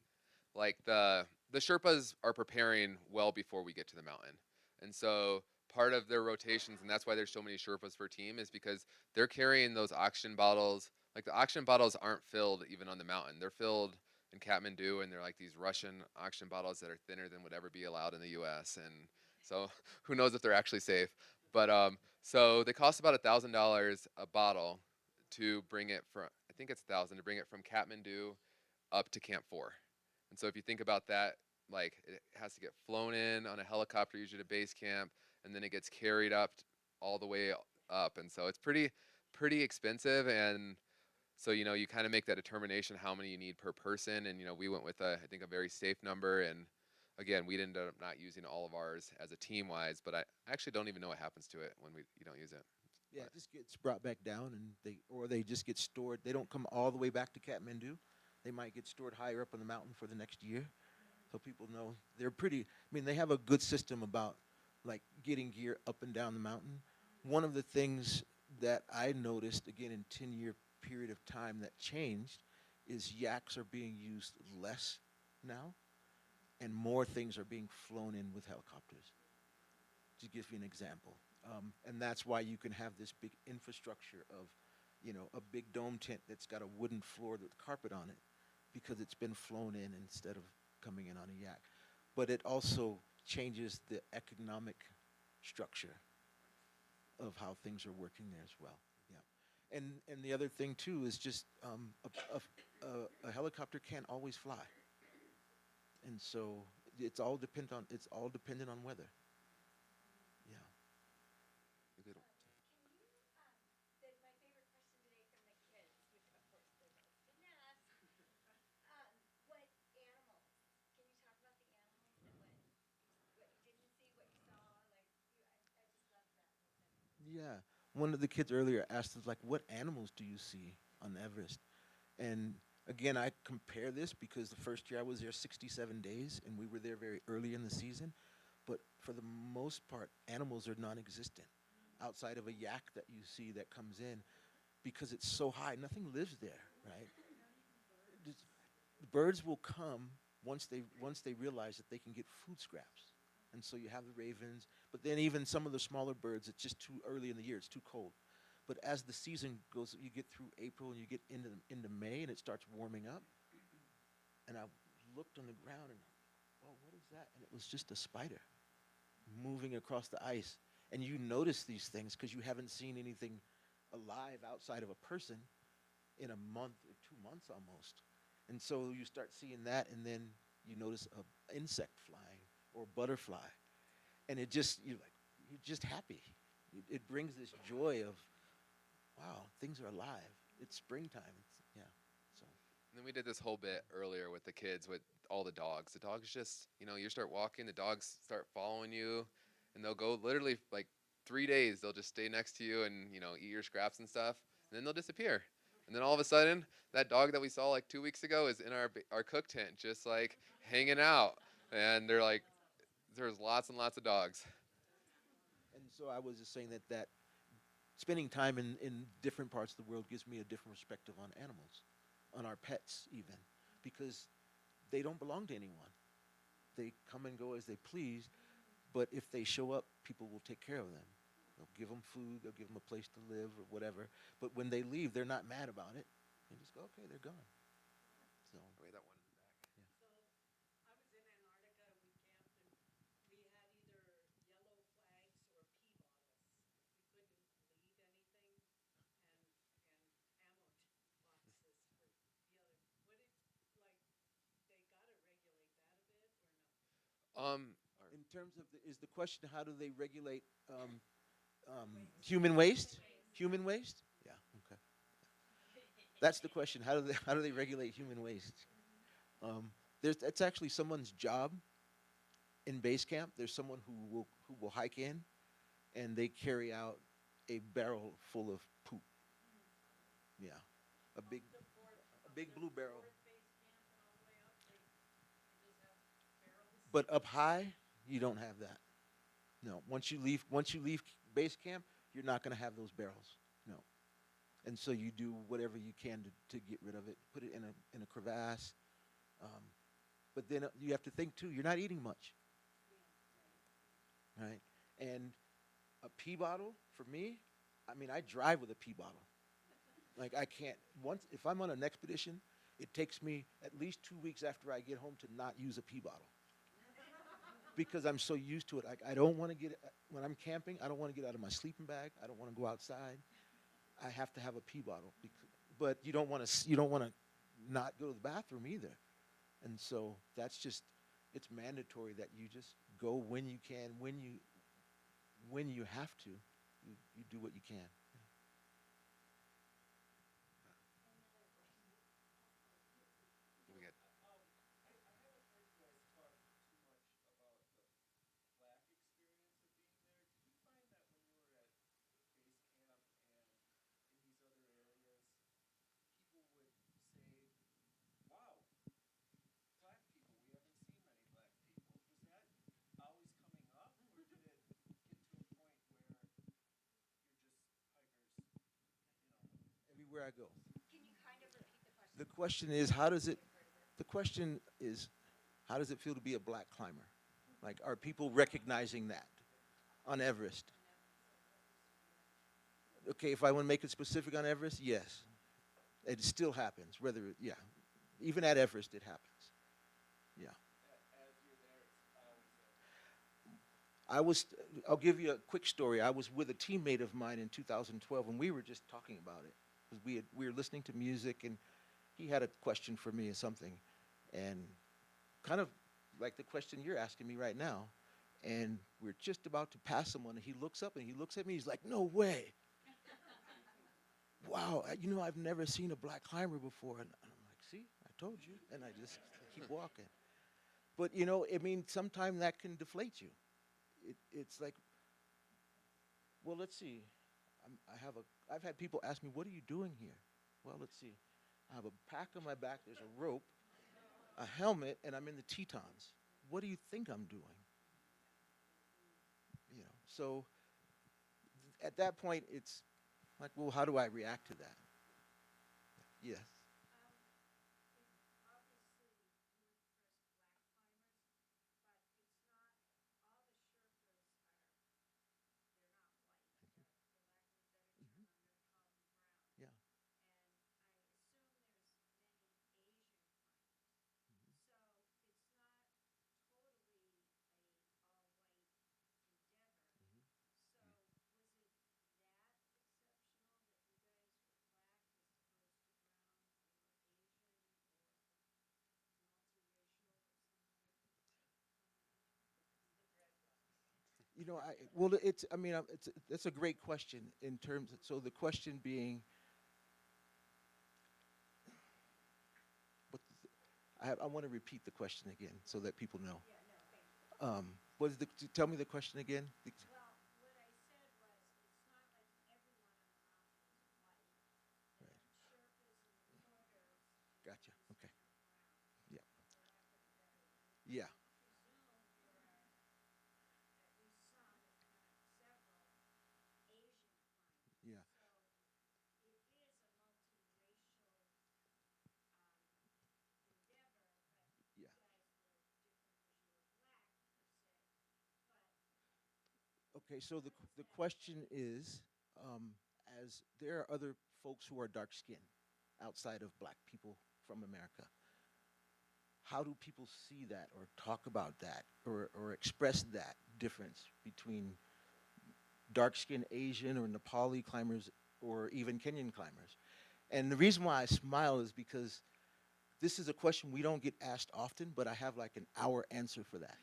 like the Sherpas are preparing well before we get to the mountain. And so part of their rotations, and that's why there's so many Sherpas per team, is because they're carrying those oxygen bottles. Like the oxygen bottles aren't filled even on the mountain. They're filled in Kathmandu, and they're like these Russian oxygen bottles that are thinner than would ever be allowed in the U.S. And so who knows if they're actually safe. But so they cost about $1,000 a bottle to bring it from. I think it's 1,000 to bring it from Kathmandu up to Camp 4. And so if you think about that, like it has to get flown in on a helicopter, usually to base camp, and then it gets carried up all the way up. And so it's pretty expensive. And so you kind of make that determination how many you need per person. And we went with I think a very safe number. And again, we ended up not using all of ours as a team wise, but I actually don't even know what happens to it when you don't use it. Yeah, But it just gets brought back down, and they just get stored. They don't come all the way back to Kathmandu. They might get stored higher up on the mountain for the next year, so people know they're pretty. I mean, they have a good system about like getting gear up and down the mountain. One of the things that I noticed again in 10-year period of time that changed is yaks are being used less now, and more things are being flown in with helicopters. To give you an example. And that's why you can have this big infrastructure of, a big dome tent that's got a wooden floor with carpet on it because it's been flown in instead of coming in on a yak. But it also changes the economic structure of how things are working there as well. Yeah. And the other thing too is just a helicopter can't always fly, and so it's all dependent on weather. Yeah. you could- Yeah. one of the kids earlier asked us like, "What animals do you see on Everest?" And again, I compare this because the first year I was there 67 days, and we were there very early in the season. But for the most part, animals are non-existent outside of a yak that you see that comes in because it's so high. Nothing lives there, right? Just- Birds will come once they realize that they can get food scraps, and so you have the ravens. But then even some of the smaller birds, it's just too early in the year. It's too cold. But as the season goes, you get through April and you get into May, and it starts warming up. And I looked on the ground and, oh, what is that? And it was just a spider moving across the ice. And you notice these things because you haven't seen anything alive outside of a person in a month or 2 months almost. And so you start seeing that, and then you notice a insect flying or butterfly, and you're just happy. It brings this joy of, wow, things are alive. It's springtime. Yeah. So And then we did this whole bit earlier with the kids with all the dogs. The dogs just, you start walking, the dogs start following you, and they'll go literally like 3 days. They'll just stay next to you and, eat your scraps and stuff, and then they'll disappear. And then all of a sudden, that dog that we saw like 2 weeks ago is in our cook tent, just like hanging out. And they're like, there's lots and lots of dogs. and so I was just saying that spending time in different parts of the world gives me a different perspective on animals, on our pets even, because they don't belong to anyone. They come and go as they please, but if they show up, people will take care of them. They'll give them food, they'll give them a place to live or whatever. But when they leave, they're not mad about it. They just go, okay, they're gone. So, Wait, that one in the back. yeah. Or In terms of is the question, how do they regulate human waste? Human waste? Yeah. Okay. That's the question. How do they regulate human waste? It's actually someone's job in base camp. There's someone who will hike in, and they carry out a barrel full of poop. Yeah, a big blue barrel. But up high, you don't have that. No. Once you leave base camp, you're not going to have those barrels. No. And so you do whatever you can to get rid of it. Put it in a crevasse. Um, but then you have to think too. You're not eating much, right? And a pee bottle for me, I mean, I drive with a pee bottle. Like I can't once if I'm on an expedition, it takes me at least 2 weeks after I get home to not use a pee bottle because I'm so used to it. Like I don't want to get when I'm camping. I don't want to get out of my sleeping bag. I don't want to go outside. I have to have a pee bottle. But you don't want to not go to the bathroom either. And so it's mandatory that you just go when you can, when you have to. You do what you can. we got Everywhere I go. The question is, how does it? The question is, how does it feel to be a black climber? Like, are people recognizing that on Everest? Okay, if I want to make it specific on Everest, yes, it still happens. Yeah, even at Everest, it happens. Yeah, I was. I'll give you a quick story. I was with a teammate of mine in 2012, and we were just talking about it because we were listening to music, and he had a question for me or something, and kind of like the question you're asking me right now. And we're just about to pass someone, and he looks up and he looks at me. He's like, "No way! Wow! I've never seen a black climber before." And I'm like, "See, I told you." And I just keep walking. But I mean, sometimes that can deflate you. It's like, well, let's see. I've had people ask me, "What are you doing here?" Well, let's see. I have a pack on my back. There's a rope, a helmet, and I'm in the Tetons. What do you think I'm doing? So at that point, it's like, well, how do I react to that? Yes. Mhm. Yeah. Mhm. Well, it's a great question in terms. So the question being, what I want to repeat the question again so that people know. What is tell me the question again? Right. Gotcha. Okay. Yeah. Yeah. Yeah. Yeah. Okay. So the question is, um, as there are other folks who are dark skinned outside of black people from America, how do people see that or talk about that or express that difference between dark skinned Asian or Nepali climbers or even Kenyan climbers? And the reason why I smile is because this is a question we don't get asked often, but I have like an hour answer for that.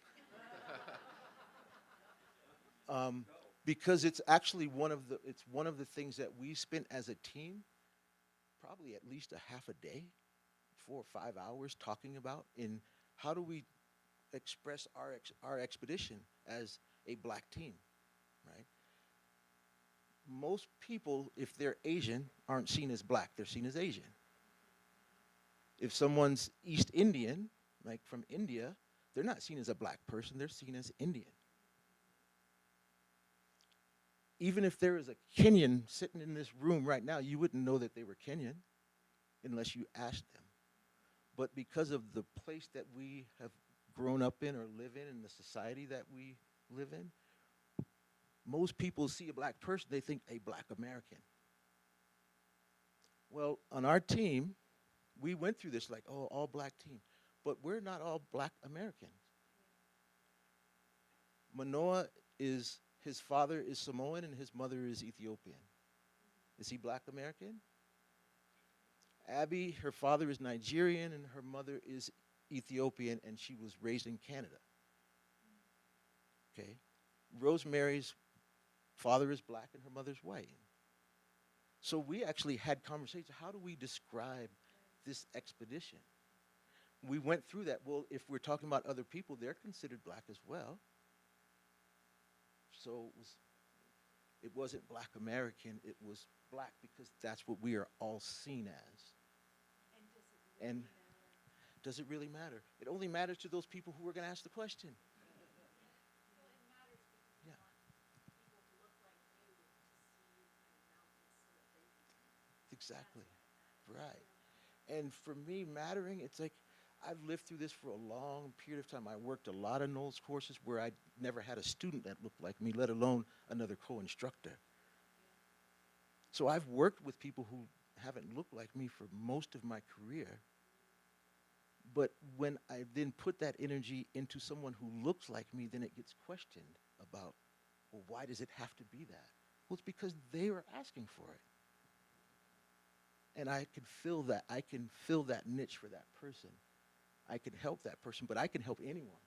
Um, because it's actually one of the things that we spent as a team probably at least a half a day, 4 or 5 hours talking about in how do we express our expedition as a black team, right? Most people, if they're Asian, aren't seen as black; they're seen as Asian. If someone's East Indian, like from India, they're not seen as a black person; they're seen as Indian. Even if there is a Kenyan sitting in this room right now, you wouldn't know that they were Kenyan unless you asked them. But because of the place that we have grown up in or live in and the society that we live in, most people see a black person, they think a black American. Well, on our team, we went through this like, oh, all black team. But we're not all black Americans. Manoa is, his father is Samoan and his mother is Ethiopian. Is he black American? Abby, her father is Nigerian and her mother is Ethiopian and she was raised in Canada. Okay. Rosemary's father is black and her mother's white. So we actually had conversations. How do we describe this expedition? We went through that. Well, if we're talking about other people, they're considered black as well. So it wasn't black American, it was black because that's what we are all seen as. And does it really matter? It only matters to those people who are going to ask the question. Yeah, exactly. Right. And for me, mattering, it's like I've lived through this for a long period of time. I worked a lot of Knowles courses where I never had a student that looked like me, let alone another co-instructor. So I've worked with people who haven't looked like me for most of my career. But when I then put that energy into someone who looks like me, then it gets questioned about, well, why does it have to be that? Well, it's because they were asking for it. And I can fill that. I can fill that niche for that person. I can help that person, but I can help anyone.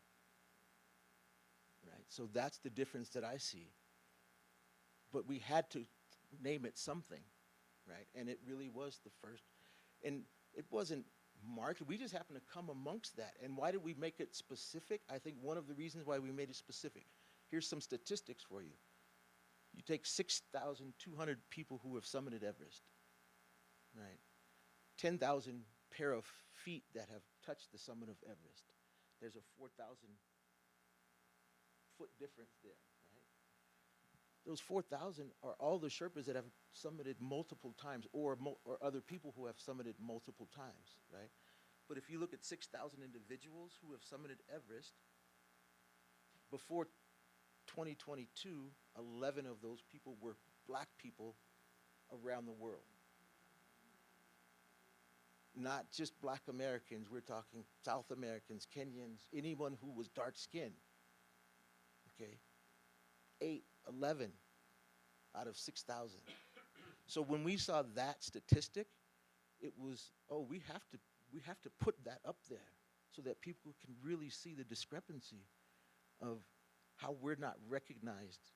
Right? So that's the difference that I see. But we had to name it something, right? And it really was the first. And it wasn't marketed. We just happened to come amongst that. And why did we make it specific? I think one of the reasons why we made it specific. Here's some statistics for you. You take 6,200 people who have summited Everest, right? 10,000 pair of feet that have touched the summit of Everest. There's a 4,000 foot difference there, right? Those 4,000 are all the Sherpas that have summited multiple times, or other people who have summited multiple times, right? But if you look at 6,000 individuals who have summited Everest, before 2022, 11 of those people were black people around the world. Not just black Americans, we're talking South Americans, Kenyans, anyone who was dark skinned. Okay? 8, 11 out of 6,000. So when we saw that statistic, it was, oh, we have to put that up there so that people can really see the discrepancy of how we're not recognized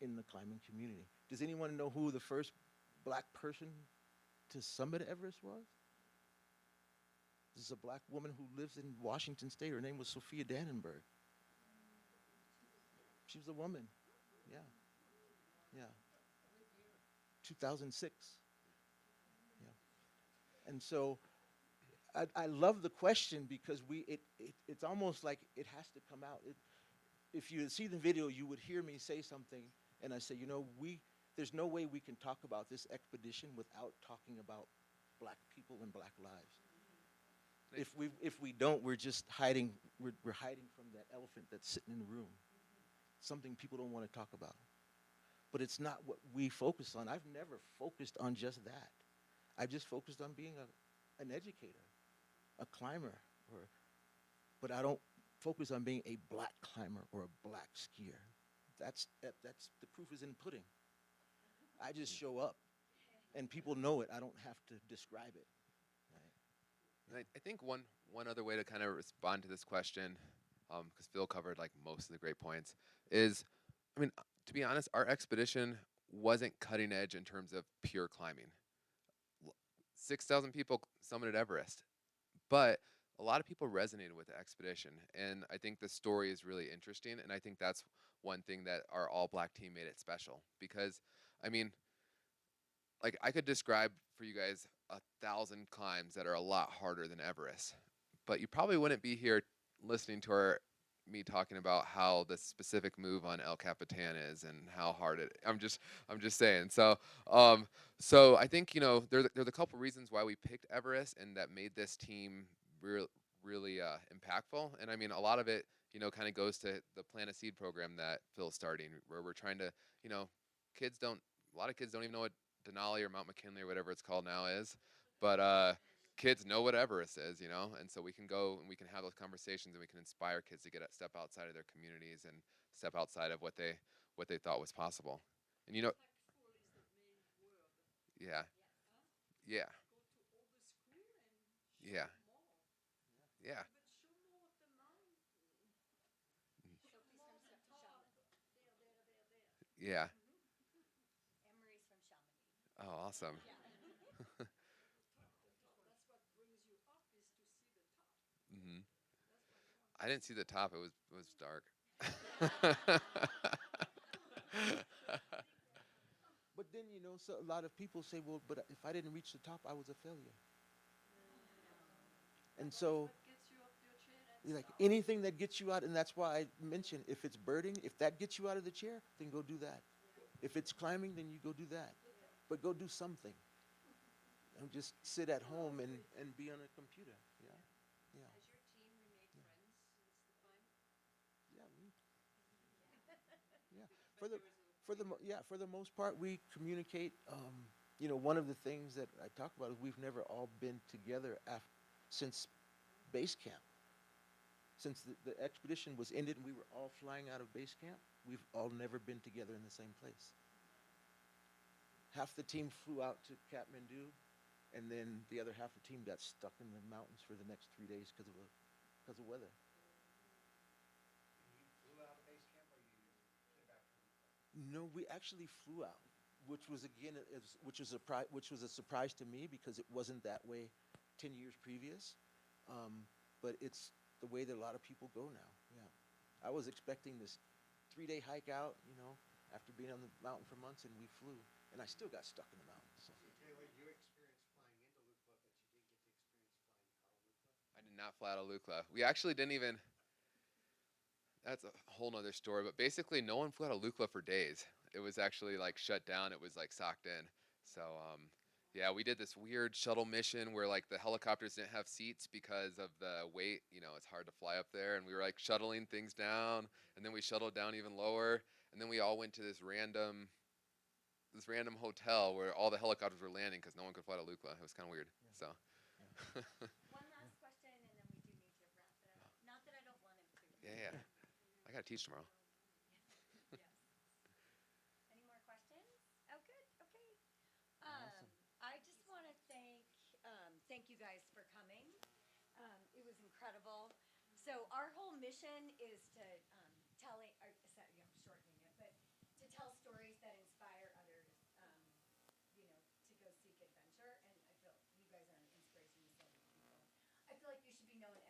in the climbing community. Does anyone know who the first black person to summit Everest was? This is a black woman who lives in Washington State. Her name was Sophia Dannenberg. She was a woman. Yeah. Yeah. 2006. Yeah. And so I love the question because it's almost like it has to come out. If you see the video, you would hear me say something, and I say, there's no way we can talk about this expedition without talking about black people and black lives. If we don't, we're just hiding. We're hiding from that elephant that's sitting in the room. Something people don't want to talk about. But it's not what we focus on. I've never focused on just that. I've just focused on being an educator, a climber, but I don't focus on being a black climber or a black skier. That's the proof is in the pudding. I just show up, and people know it. I don't have to describe it. And I think one other way to kind of respond to this question, because Phil covered like most of the great points, is, I mean, to be honest, our expedition wasn't cutting edge in terms of pure climbing. 6,000 people summited Everest, but a lot of people resonated with the expedition, and I think the story is really interesting, and I think that's one thing that our all-black team made it special, because, I mean, like I could describe for you guys 1,000 climbs that are a lot harder than Everest, but you probably wouldn't be here listening to me talking about how the specific move on El Capitan is and how hard it. I'm just saying. So I think there's a couple reasons why we picked Everest and that made this team really impactful. And I mean a lot of it kind of goes to the Plant a Seed program that Phil's starting, where we're trying to a lot of kids don't even know what Denali or Mount McKinley or whatever it's called now is, but kids know what Everest is, and so we can go and we can have those conversations and we can inspire kids to step outside of their communities and step outside of what they thought was possible. And yeah, yeah, yeah, yeah, yeah. Oh, awesome. hmm I didn't see the top. It was dark. But then so a lot of people say, well, but if I didn't reach the top, I was a failure. And so, like anything that gets you out, and that's why I mentioned if it's birding, if that gets you out of the chair, then go do that. If it's climbing, then you go do that. But go do something. Don't just sit at home and be on a computer. Yeah, yeah, yeah. Yeah. For the most part, we communicate. One of the things that I talk about is we've never all been together since base camp. Since the expedition was ended and we were all flying out of base camp, we've all never been together in the same place. Half the team flew out to Kathmandu, and then the other half of the team got stuck in the mountains for the next 3 days because of weather. You flew out of base camp, or you came back from? No, we actually flew out, which was again, which was a surprise to me because it wasn't that way 10 years previous. But it's the way that a lot of people go now. Yeah, I was expecting this 3-day hike out, after being on the mountain for months, and we flew, and I still got stuck in the mountain. So So Taylor, you experienced flying into Lukla, but you didn't get to experience flying out of Lukla? I did not fly out of Lukla. We actually didn't even. That's a whole nother story. But basically, no one flew out of Lukla for days. It was actually like shut down. It was like socked in. So yeah, we did this weird shuttle mission where like the helicopters didn't have seats because of the weight. You know, it's hard to fly up there, and we were like shuttling things down, and then we shuttled down even lower, and then we all went to this random hotel where all the helicopters were landing because no one could fly to Lukla. It was kind of weird. yeah, So. yeah. One last question, and then we do need to wrap it up. Not that I don't want him to. Yeah, yeah. I gotta teach tomorrow. Yes. Any more questions? Oh, good. Okay. Awesome. I just want to thank you guys for coming. It was incredible. So our whole mission is to shortening it, but to tell stories that inspire others. To go seek adventure, and I feel you guys are an inspiration to so many people. I feel like you should be known